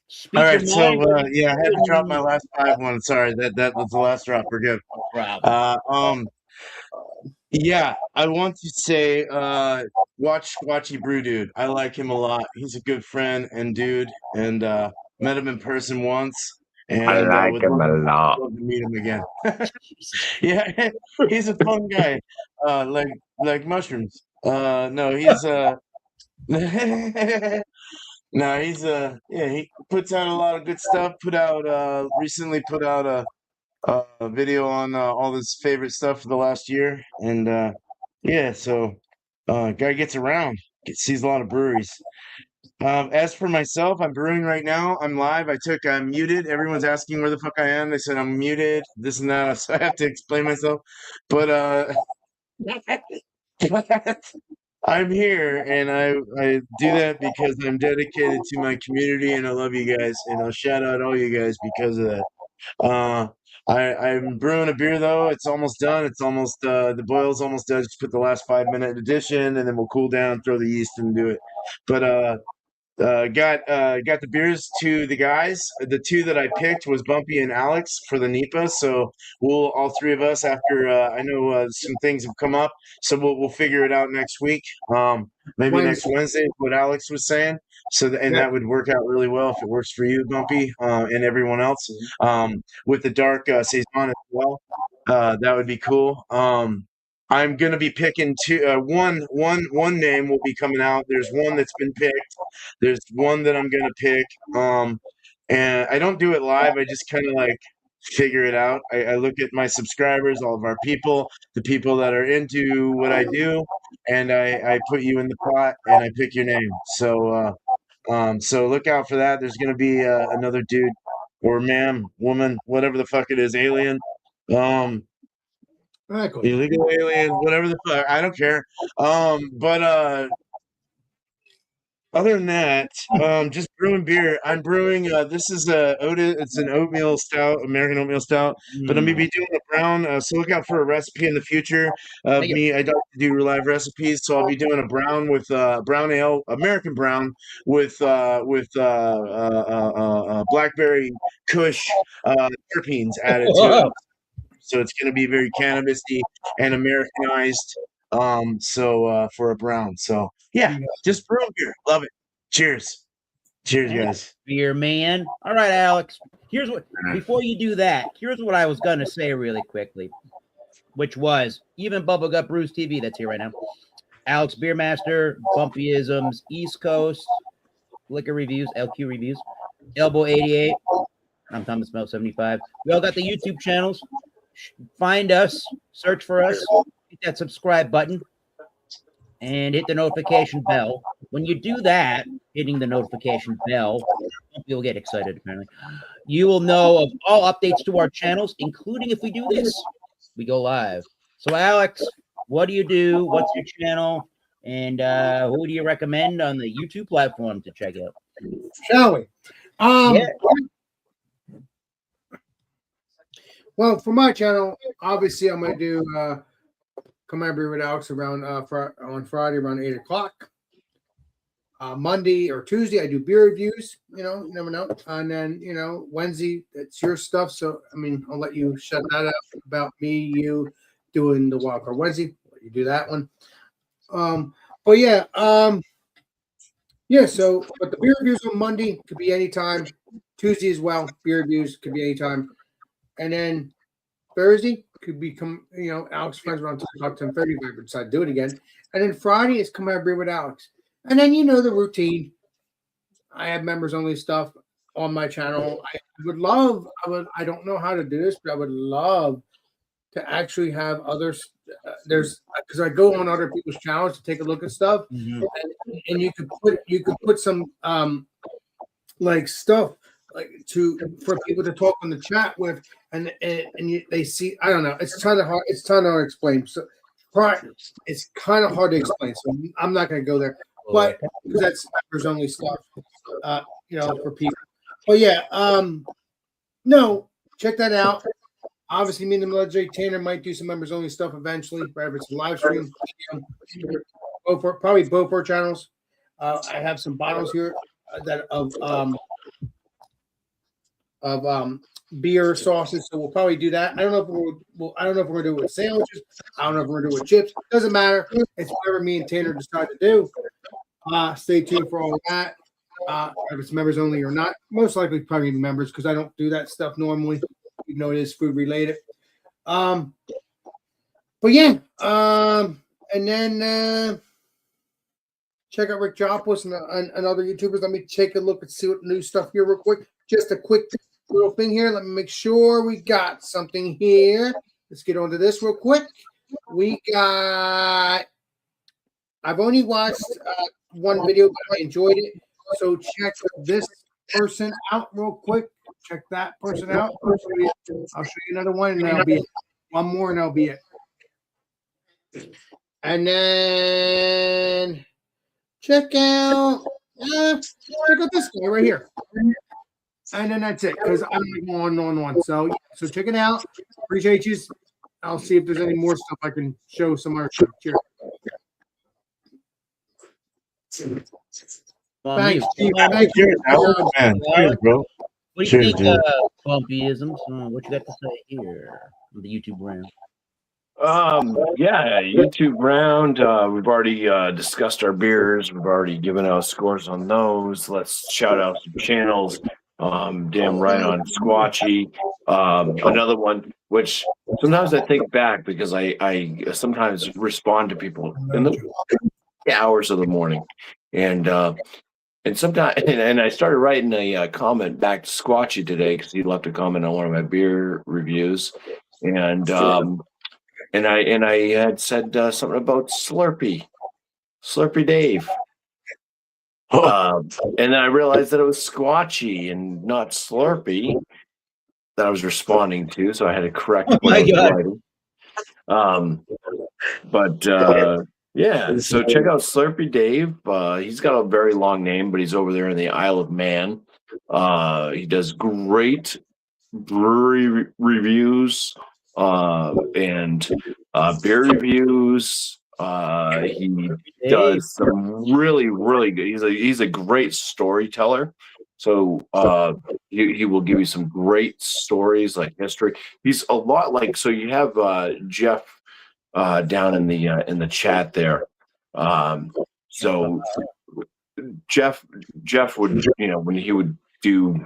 Speak All right, your so mind. yeah, I had to drop my last 5-1. Sorry, that was the last drop. We're good. No problem. Yeah, I want to say, watch Squatchy Brew Dude. I like him a lot. He's a good friend and dude, and met him in person once, and would love to meet him again. Yeah, he's a fun guy. Like mushrooms. No, he's no, he's yeah, he puts out a lot of good stuff. Recently put out a video on all his favorite stuff for the last year, and yeah, so guy gets around, sees a lot of breweries. As for myself, I'm brewing right now. I'm live. I'm muted. Everyone's asking where the fuck I am. They said I'm muted, this and that, so I have to explain myself. But I'm here, and I do that because I'm dedicated to my community, and I love you guys, and I'll shout out all you guys because of that. I'm brewing a beer though. It's almost done. It's almost the boil's almost done. Just put the last 5-minute addition, and then we'll cool down, throw the yeast, and do it. But got the beers to the guys. The two that I picked was Bumpy and Alex for the NEPA. So we'll all three of us, after I know some things have come up, so we'll figure it out next week. Maybe next Wednesday is what Alex was saying. So that would work out really well if it works for you, Bumpy, and everyone else. With the dark saison as well, that would be cool. I'm gonna be picking one name will be coming out. There's one that's been picked. There's one that I'm gonna pick. And I don't do it live. I just kind of like figure it out. I look at my subscribers, all of our people, the people that are into what I do, and I put you in the pot and I pick your name. So so look out for that. There's gonna be another dude or man, woman, whatever the fuck it is, alien. Illegal alien, whatever the fuck, I don't care. But other than that, just brewing beer. I'm brewing. This is it's an oatmeal stout, American oatmeal stout. But I'm gonna be doing a brown. So look out for a recipe in the future of Thank you. me. I don't do live recipes, so I'll be doing a brown with brown ale, American brown with blackberry Kush terpenes added to it. So it's going to be very cannabisy and Americanized. So for a brown. So yeah, just brew beer. Love it. Cheers. Cheers, guys. Beer man. All right, Alex. Here's what before you do that, here's what I was gonna say really quickly, which was even Bubblegut Brews TV that's here right now. Alex Beermaster, Bumpyisms, East Coast, Liquor Reviews, LQ Reviews, Elbow 88. I'm Thomas Mel 75. We all got the YouTube channels. Find us, search for us, hit that subscribe button, and hit the notification bell. When you do that, hitting the notification bell, you'll get excited apparently. You will know of all updates to our channels, including if we do this, we go live. So Alex, what do you do? What's your channel? And who do you recommend on the YouTube platform to check out? Shall we? Yeah. Well, for my channel, obviously I'm gonna do Come On Brew with Alex around on Friday around 8 o'clock. Monday or Tuesday I do beer reviews. You know, you never know. And then Wednesday it's your stuff. So I mean, I'll let you shut that up about me, you doing the Wild Card Wednesday. Let you do that one. But yeah, So, but the beer reviews on Monday could be anytime. Tuesday as well. Beer reviews could be anytime. And then Thursday could become, Alex friends around 10 o'clock, 10:30 if I decide to do it again. And then Friday is Come Have Beer with Alex. And then the routine. I have members only stuff on my channel. I don't know how to do this, but I would love to actually have others. Because I go on other people's channels to take a look at stuff, and you could put some like stuff like for people to talk on the chat with, and they see. I don't know. It's kind of hard. It's kind of hard to explain. So it's kind of hard to explain. So I'm not going to go there. But because that's members only stuff, for people. But yeah, no, check that out. Obviously, me and the legendary Tanner might do some members only stuff eventually, whether it's a live stream, both our channels. I have some bottles here that of beer sauces, so we'll probably do that. I don't know if we're gonna do it with sandwiches. I don't know if we're gonna do it with chips. Doesn't matter. It's whatever me and Tanner decide to do. Stay tuned for all of that. If it's members only or not, most likely probably members because I don't do that stuff normally. Even though it is food related. But yeah. And then check out Rick Jopos and other YouTubers. Let me take a look and see what new stuff here real quick. Just a quick little thing here. Let me make sure we got something here. Let's get onto this real quick. I've only watched one video, but I enjoyed it. So check this person out real quick. Check that person out. I'll show you another one, and that'll be it. One more, and that'll be it. And then check out this guy right here. And then that's it, because I'm going on. So check it out. Appreciate you. I'll see if there's any more stuff I can show some other stuff. Cheers. Thanks, Steve. Thank you. Cheers, bro. What do you think, Bumpyisms? What you got to say here on the YouTube round? YouTube round. We've already discussed our beers. We've already given out scores on those. Let's shout out some channels. Damn right on Squatchy. Another one, which sometimes I think back because I sometimes respond to people in the hours of the morning, and sometimes, and I started writing a comment back to Squatchy today because he left a comment on one of my beer reviews, and I had said something about Slurpee Dave, and then I realized that it was Squatchy and not Slurpee that I was responding to, so I had to correct what I was writing. Yeah, so check out Slurpy Dave. He's got a very long name, but he's over there in the Isle of Man. He does great brewery reviews and beer reviews. He does some really, really good. He's a great storyteller. So he will give you some great stories like history. He's a lot like, so you have Jeff down in the chat there. So Jeff would, when he would do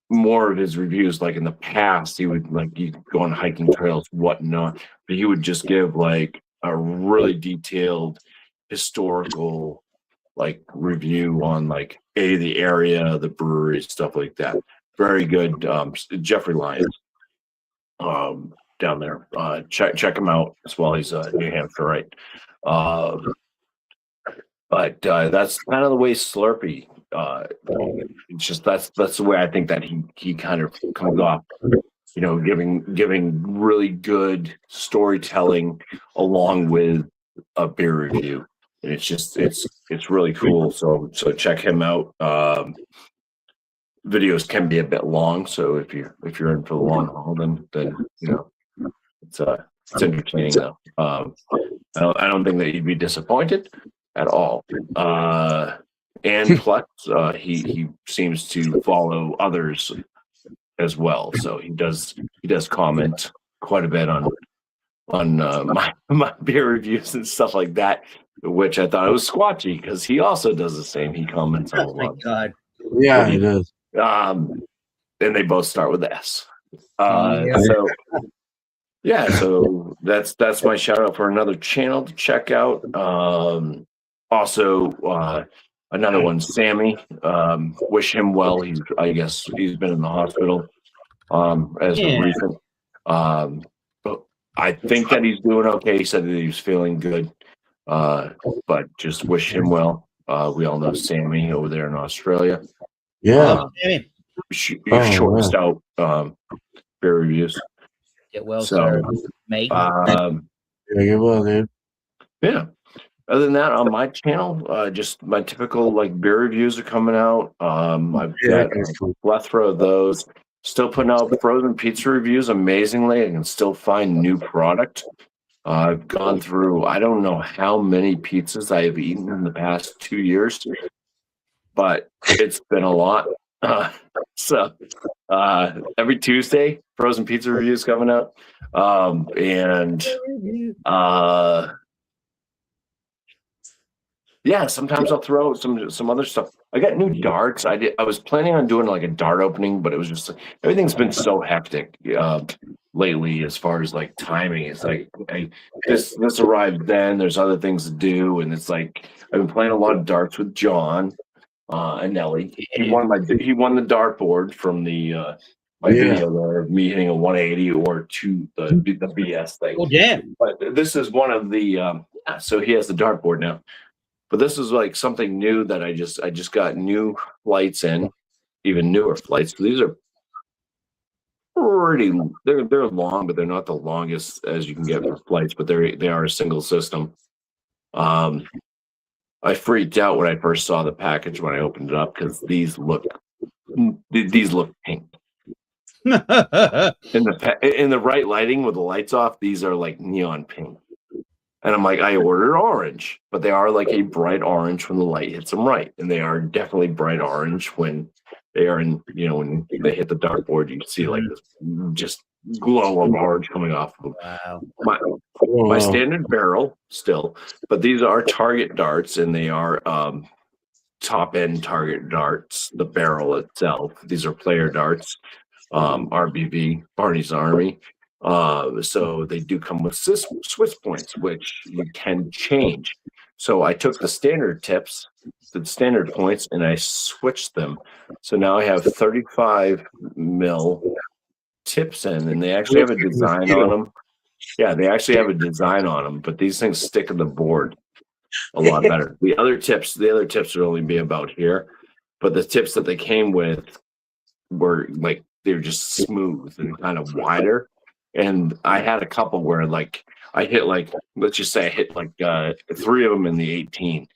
more of his reviews, like in the past, he would he'd go on hiking trails, whatnot, but he would just give like a really detailed historical review on the area, the brewery, stuff like that. Very good. Jeffrey Lyons down there. Check him out as well. He's New Hampshire, right? But that's kind of the way Slurpee. It's just that's the way I think that he kind of comes off. Giving really good storytelling along with a beer review. And it's really cool. So check him out. Videos can be a bit long, so if you're in for the long haul, then it's entertaining though. I don't think that you'd be disappointed at all. And plus, he seems to follow others as well, so he does comment quite a bit on my beer reviews and stuff like that, which I thought it was squatchy because he also does the same. He comments on a lot. Oh my God. Yeah, he does. And they both start with S. So that's my shout out for another channel to check out. Also, another one, Sammy. Wish him well. I guess he's been in the hospital as of recent. But I think that he's doing okay. He said that he was feeling good. But just wish him well. We all know Sammy over there in Australia. Yeah. Shortest out beer reviews. Get well, So, sir, mate. Yeah, get well, dude. Yeah. Other than that, on my channel, just my typical beer reviews are coming out. I've got a plethora of those. Still putting out frozen pizza reviews. Amazingly, I can still find new product. I've gone through, I don't know how many pizzas I have eaten in the past 2 years, but it's been a lot. So every Tuesday, frozen pizza reviews coming out. Sometimes I'll throw some other stuff. I got new darts. I was planning on doing a dart opening, but it was just everything's been so hectic lately as far as timing. It's this arrived then. There's other things to do, and it's I've been playing a lot of darts with John and Nelly. He won the dartboard from the my video there of me hitting a 180 or the BS thing. Oh damn! But this is one of the so he has the dartboard now. But this is something new that I just got new flights in, even newer flights. These are they're long, but they're not the longest as you can get for flights, but they are a single system. I freaked out when I first saw the package when I opened it up because these look pink. In the right lighting with the lights off, these are neon pink. And I'm I ordered orange, but they are a bright orange when the light hits them right. And they are definitely bright orange when they are when they hit the dartboard, you can see this just glow of orange coming off of them. Wow. My standard barrel still, but these are target darts and they are top end target darts, the barrel itself. These are player darts, RBV, Barney's Army. So they do come with Swiss points, which you can change. So I took the standard tips, the standard points, and I switched them. So now I have 35 mil tips in, and they actually have a design on them. Yeah, they actually have a design on them, but these things stick to the board a lot better. The other tips would only be about here, but the tips that they came with were they're just smooth and kind of wider. And I had a couple where like I hit like, let's just say I hit like 3 of them in the 18.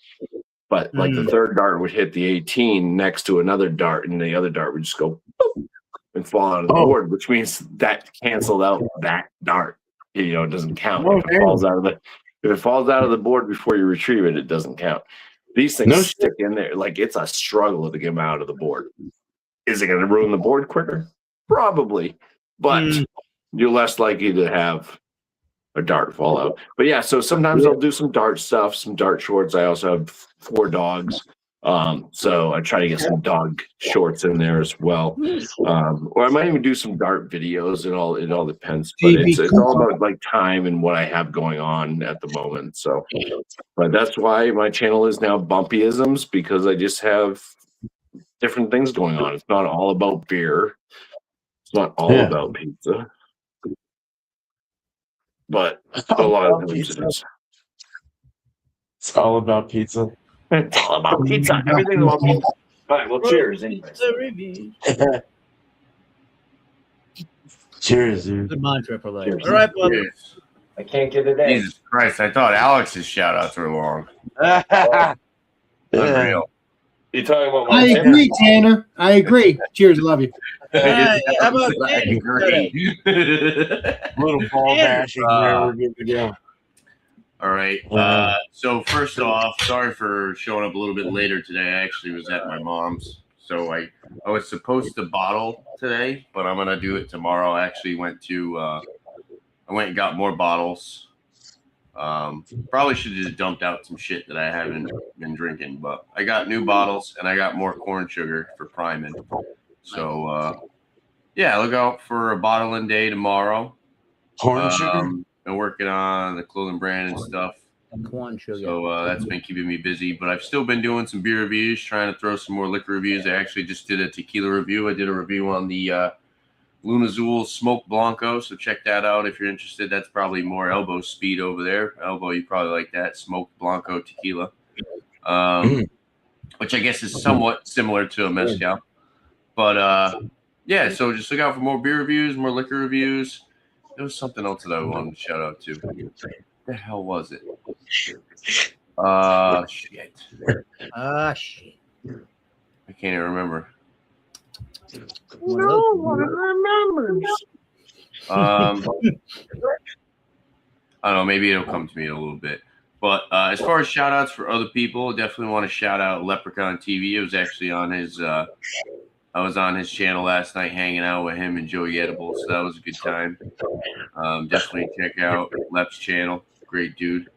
But like the third dart would hit the 18 next to another dart, and the other dart would just go boop, and fall out of the board, which means that canceled out that dart. You know, it doesn't count. If it falls out of the board before you retrieve it, it doesn't count. These things stick in there. Like it's a struggle to get them out of the board. Is it going to ruin the board quicker? Probably, but you're less likely to have a dart fall out. But yeah, so sometimes I'll do some dart stuff, some dart shorts. I also have 4 dogs. So I try to get some dog shorts in there as well. Or I might even do some dart videos. It all depends. But it's all about like time and what I have going on at the moment. So, but that's why my channel is now Bumpyisms, because I just have different things going on. It's not all about beer. It's not all about pizza. But a lot of times it is. It's all about pizza. It's all about pizza. Everything's about pizza. All right, well, cheers. Anyway. Cheers, dude. Good mantra for life. Cheers. All right, bud. Cheers. I can't get it in. Jesus Christ! I thought Alex's shout outs were long. Unreal. You talking about I my agree, Tanner. I agree. Cheers. Love you. How about I agree. Little ball bashing there. We're good to go. All right. So first off, sorry for showing up a little bit later today. I actually was at my mom's, so I was supposed to bottle today, but I'm gonna do it tomorrow. I actually went and got more bottles. Probably should have just dumped out some shit that I haven't been drinking, but I got new bottles and I got more corn sugar for priming. So yeah, look out for a bottling day tomorrow. Corn sugar. Been working on the clothing brand and stuff. corn sugar? So that's been keeping me busy, but I've still been doing some beer reviews, trying to throw some more liquor reviews. I actually just did a tequila review. I did a review on the Lunazul Smoke Blanco, so check that out if you're interested. That's probably more elbow speed over there. Elbow, you probably like that. Smoke Blanco tequila, which I guess is somewhat similar to a mezcal. But yeah, so just look out for more beer reviews, more liquor reviews. There was something else that I wanted to shout out to. What the hell was it? Shit. Shit. I can't even remember. No one remembers. I don't know. Maybe it'll come to me in a little bit. But as far as shout outs for other people, definitely want to shout out Leprechaun TV. It was actually on his I was on his channel last night hanging out with him and Joey Edible, so that was a good time. Definitely check out Lep's channel. Great dude.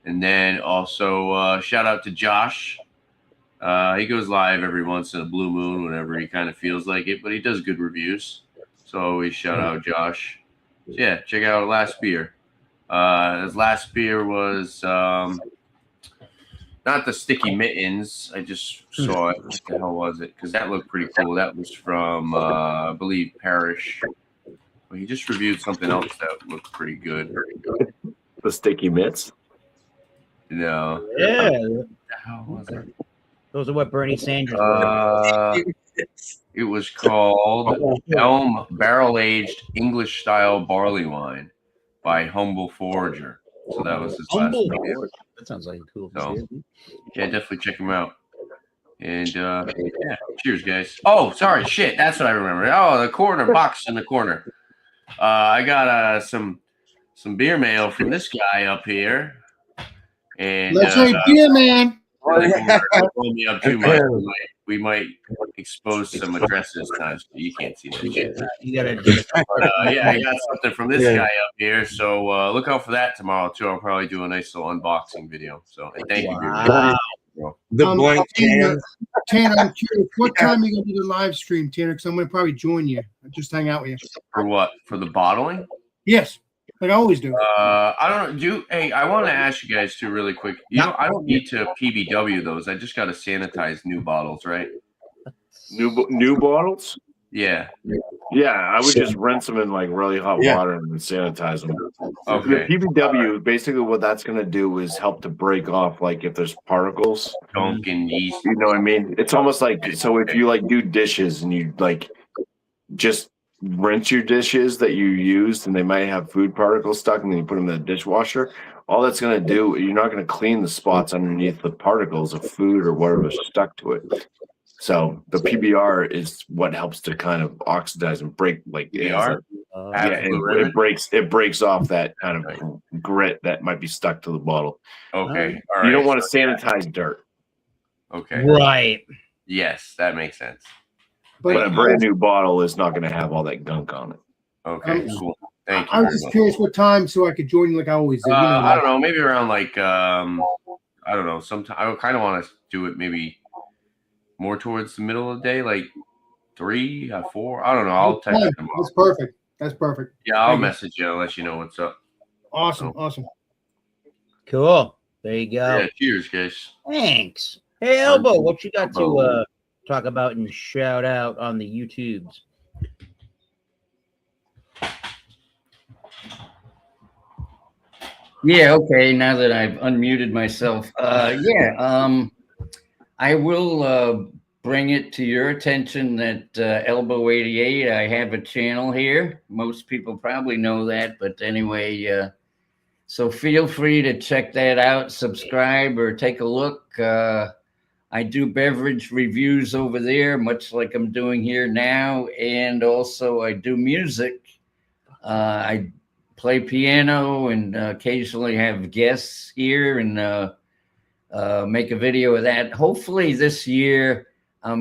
And then also shout out to Josh. He goes live every once in a blue moon whenever he kind of feels like it, but he does good reviews. So always shout out Josh. So yeah, check out Last Beer. His last beer was not the Sticky Mittens. I just saw it. What the hell was it? Because that looked pretty cool. That was from, I believe, Parrish. Well, he just reviewed something else that looked pretty good. The Sticky Mitts? No. Yeah. What the hell was it? Those are what Bernie Sanders were. It was called Elm Barrel Aged English Style Barley Wine by Humble Forager. So that was his last beer. That sounds like a cool. So, yeah, definitely check him out. And yeah, cheers, guys. Oh, sorry, shit, that's what I remember. Oh, the corner box in the corner. I got some beer mail from this guy up here. And Let's say beer man. Me up too much. We might expose some addresses. You can't see that shit. You gotta. Yeah, I got something from this guy up here. So look out for that tomorrow too. I'll probably do a nice little unboxing video. So and thank you. The blank can. Tanner, I'm curious, what time are you gonna do the live stream, Tanner? Because I'm gonna probably join you. I'll just hang out with you. For what? For the bottling? Yes, like I always do. I don't know. Hey, I want to ask you guys too, really quick. You know, I don't need to PBW those. I just got to sanitize new bottles, right? New bottles? Yeah. Yeah, I would just rinse them in like really hot water and sanitize them. Okay. The PBW, basically what that's going to do is help to break off like if there's particles. Gunk and yeast. You know what I mean? It's almost like, so if you like do dishes and you like just rinse your dishes that you used and they might have food particles stuck, and then you put them in the dishwasher, all that's going to do, you're not going to clean the spots underneath the particles of food or whatever's stuck to it. So the PBR is what helps to kind of oxidize and break, like PBR? it breaks off that kind of grit that might be stuck to the bottle. Okay. All You right. don't want to sanitize dirt. Okay. Right. Yes, that makes sense. But a brand new bottle is not going to have all that gunk on it. Okay, cool. Thank you. I was just curious what time so I could join like I always do. I don't know, maybe around like I don't know. Sometime I kind of want to do it maybe more towards the middle of the day, like 3 or 4. I don't know. I'll text you tomorrow. That's perfect. That's perfect. Yeah, I'll message you. I'll let you know what's up. Awesome. Awesome. Cool. There you go. Yeah, cheers, guys. Thanks. Hey, Elbow, what you got to talk about and shout out on the YouTubes? Yeah, okay. Now that I've unmuted myself, I will bring it to your attention that Elbow 88, I have a channel here. Most people probably know that, but anyway, so feel free to check that out, subscribe, or take a look. I do beverage reviews over there, much like I'm doing here now, and also I do music. I play piano and occasionally have guests here and make a video of that. Hopefully this year I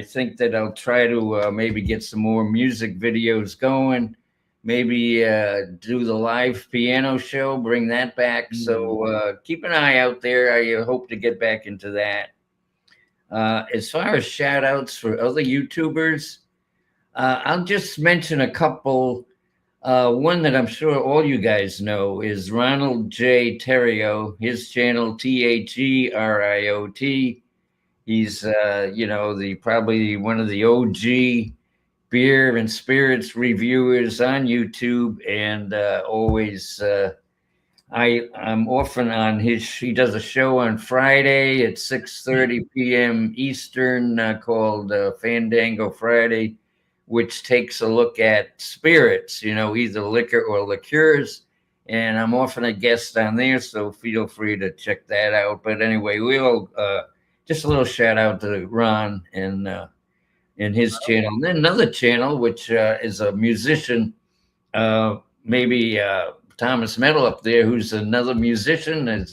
think that I'll try to maybe get some more music videos going, maybe do the live piano show, bring that back. So keep an eye out there. I hope to get back into that. As far as shout outs for other YouTubers, I'll just mention a couple. One that I'm sure all you guys know is Ronald J. Terrio, his channel THERIOT. He's probably one of the OG beer and spirits reviewers on YouTube, and always I'm often on he does a show on Friday at 6:30 p.m. Eastern called Fandango Friday, which takes a look at spirits, either liquor or liqueurs. And I'm often a guest on there, so feel free to check that out. But anyway, we'll just a little shout out to Ron and his channel. And then another channel, which is a musician, maybe Thomas Metal up there, who's another musician.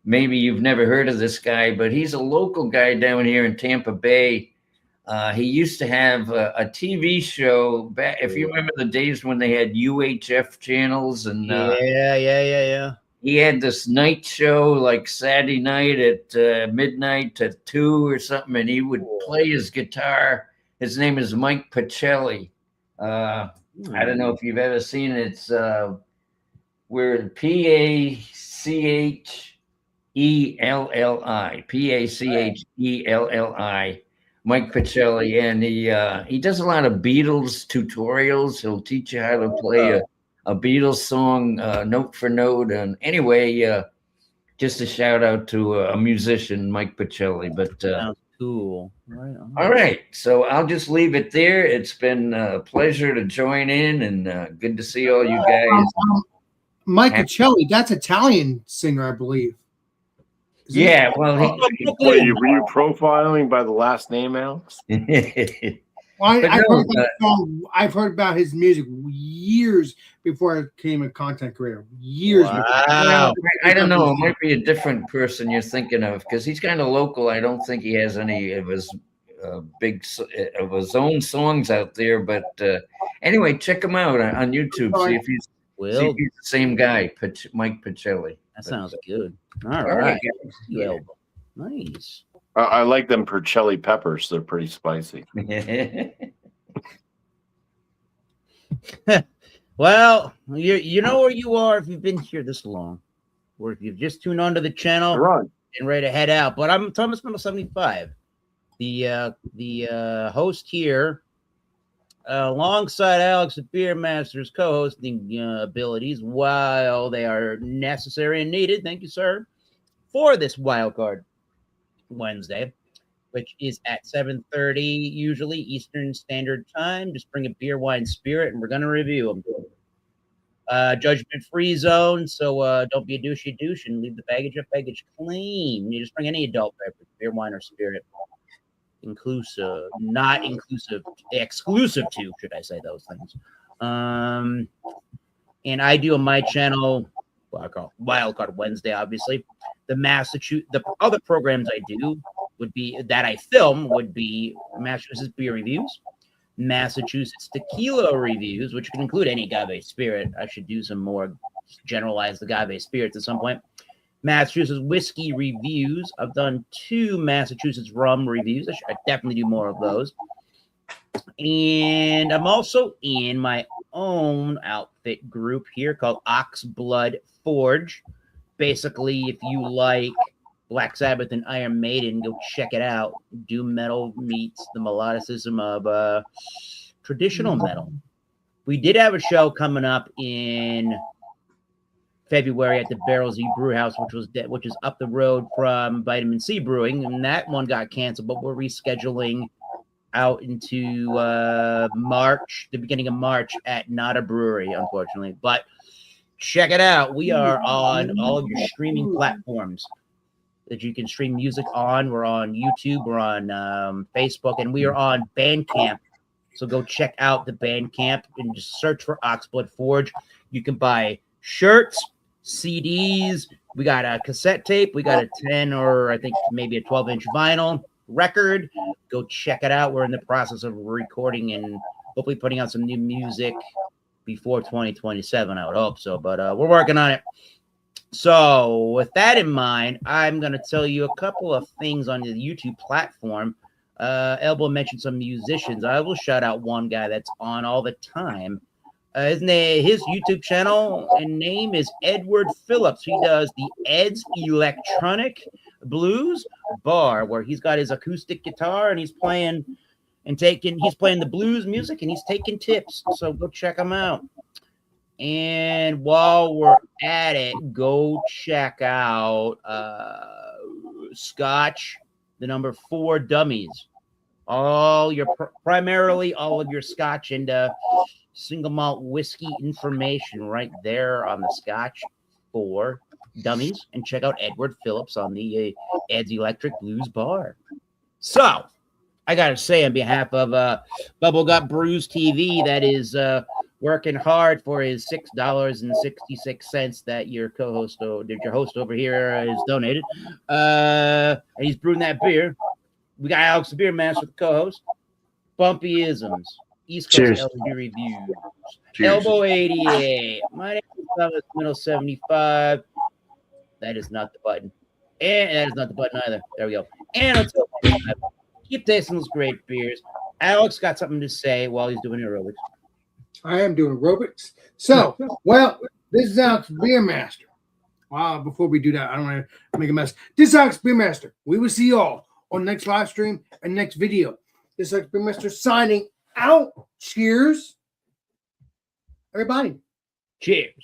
Maybe you've never heard of this guy, but he's a local guy down here in Tampa Bay. He used to have a TV show back, if you remember the days when they had UHF channels, and yeah. He had this night show like Saturday night at midnight to 2 or something, and he would play his guitar. His name is Mike Pacelli. I don't know if you've ever seen it. It's we're Pachelli, Pachelli. Mike Pacelli, and he does a lot of Beatles tutorials. He'll teach you how to play a Beatles song note for note. And anyway, just a shout out to a musician, Mike Pacelli. But sounds cool. Right on. All right, so I'll just leave it there. It's been a pleasure to join in, and good to see all you guys. Mike Pacelli, that's Italian singer, I believe. Yeah, well, were you profiling by the last name, Alex? I've heard about his music years before I became a content creator. Years before. I don't know. It might be a different person you're thinking of, because he's kind of local. I don't think he has any of his of his own songs out there. But anyway, check him out on YouTube. See if he's the same guy, Mike Pacelli. That sounds good. All right. Yeah. Nice. I like them Pacelli peppers. They're pretty spicy. Well, you know where you are if you've been here this long, or if you've just tuned onto the channel and ready to head out. But I'm Thomas Metal 75, the host here, alongside Alex at Beer Masters co-hosting abilities while they are necessary and needed. Thank you, sir, for this Wildcard Wednesday. which is at 7:30 usually Eastern Standard Time. Just bring a beer, wine, spirit, and we're gonna review them. Judgment-free zone, so don't be a douchey douche and leave the baggage clean. You just bring any adult beverage, beer, wine, or spirit. Inclusive, not inclusive, exclusive to, should I say those things. And I do on my channel, Wildcard Wednesday, obviously. The other programs I do would be Massachusetts beer reviews, Massachusetts tequila reviews, which can include any agave spirit. I should do some more generalized agave spirits at some point. Massachusetts whiskey reviews. I've done 2 Massachusetts rum reviews. I should definitely do more of those. And I'm also in my own outfit group here called Oxblood Forge. Basically, if you like Black Sabbath and Iron Maiden, go check it out. Doom metal meets the melodicism of traditional metal. We did have a show coming up in February at the Barrel Z Brew House, which is up the road from Vitamin C Brewing, and that one got canceled, but we're rescheduling out into March, the beginning of March at Not a Brewery, unfortunately. But check it out. We are on all of your streaming platforms that you can stream music on. We're on YouTube, we're on Facebook, and we are on Bandcamp. So go check out the Bandcamp and just search for Oxblood Forge. You can buy shirts, CDs. We got a cassette tape. We got a 10 or I think maybe a 12-inch vinyl record. Go check it out. We're in the process of recording and hopefully putting out some new music before 2027. I would hope so, but we're working on it. So with that in mind, I'm going to tell you a couple of things on the YouTube platform. Elbow mentioned some musicians. I will shout out one guy that's on all the time. His YouTube channel and name is Edward Phillips. He does the Ed's Electronic Blues Bar, where he's got his acoustic guitar and he's playing the blues music and he's taking tips. So go check him out. And while we're at it, go check out Scotch, the number 4 Dummies. Primarily all of your Scotch and single malt whiskey information right there on the Scotch 4 Dummies. And check out Edward Phillips on the Ed's Electric Blues Bar. So I gotta say, on behalf of Bubblegut Brews TV, that is working hard for his $6.66 that your host over here has donated, and he's brewing that beer. We got Alex the Beer Master, the co-host. Bumpy Isms, East Coast LG Reviews, Elbow 88. My name is Thomas Middle 75. That is not the button, and that is not the button either. There we go. And until next time, keep tasting those great beers. Alex got something to say while he's doing aerobics. I am doing aerobics. So, well, this is Alex Beer Master. Before we do that, I don't want to make a mess. This is Alex Beer Master. We will see you all on next live stream and next video. This is Alex Beer Master signing out. Cheers, everybody. Cheers.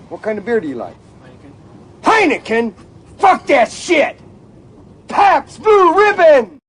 What kind of beer do you like? Heineken. Fuck that shit. Pabst Blue Ribbon.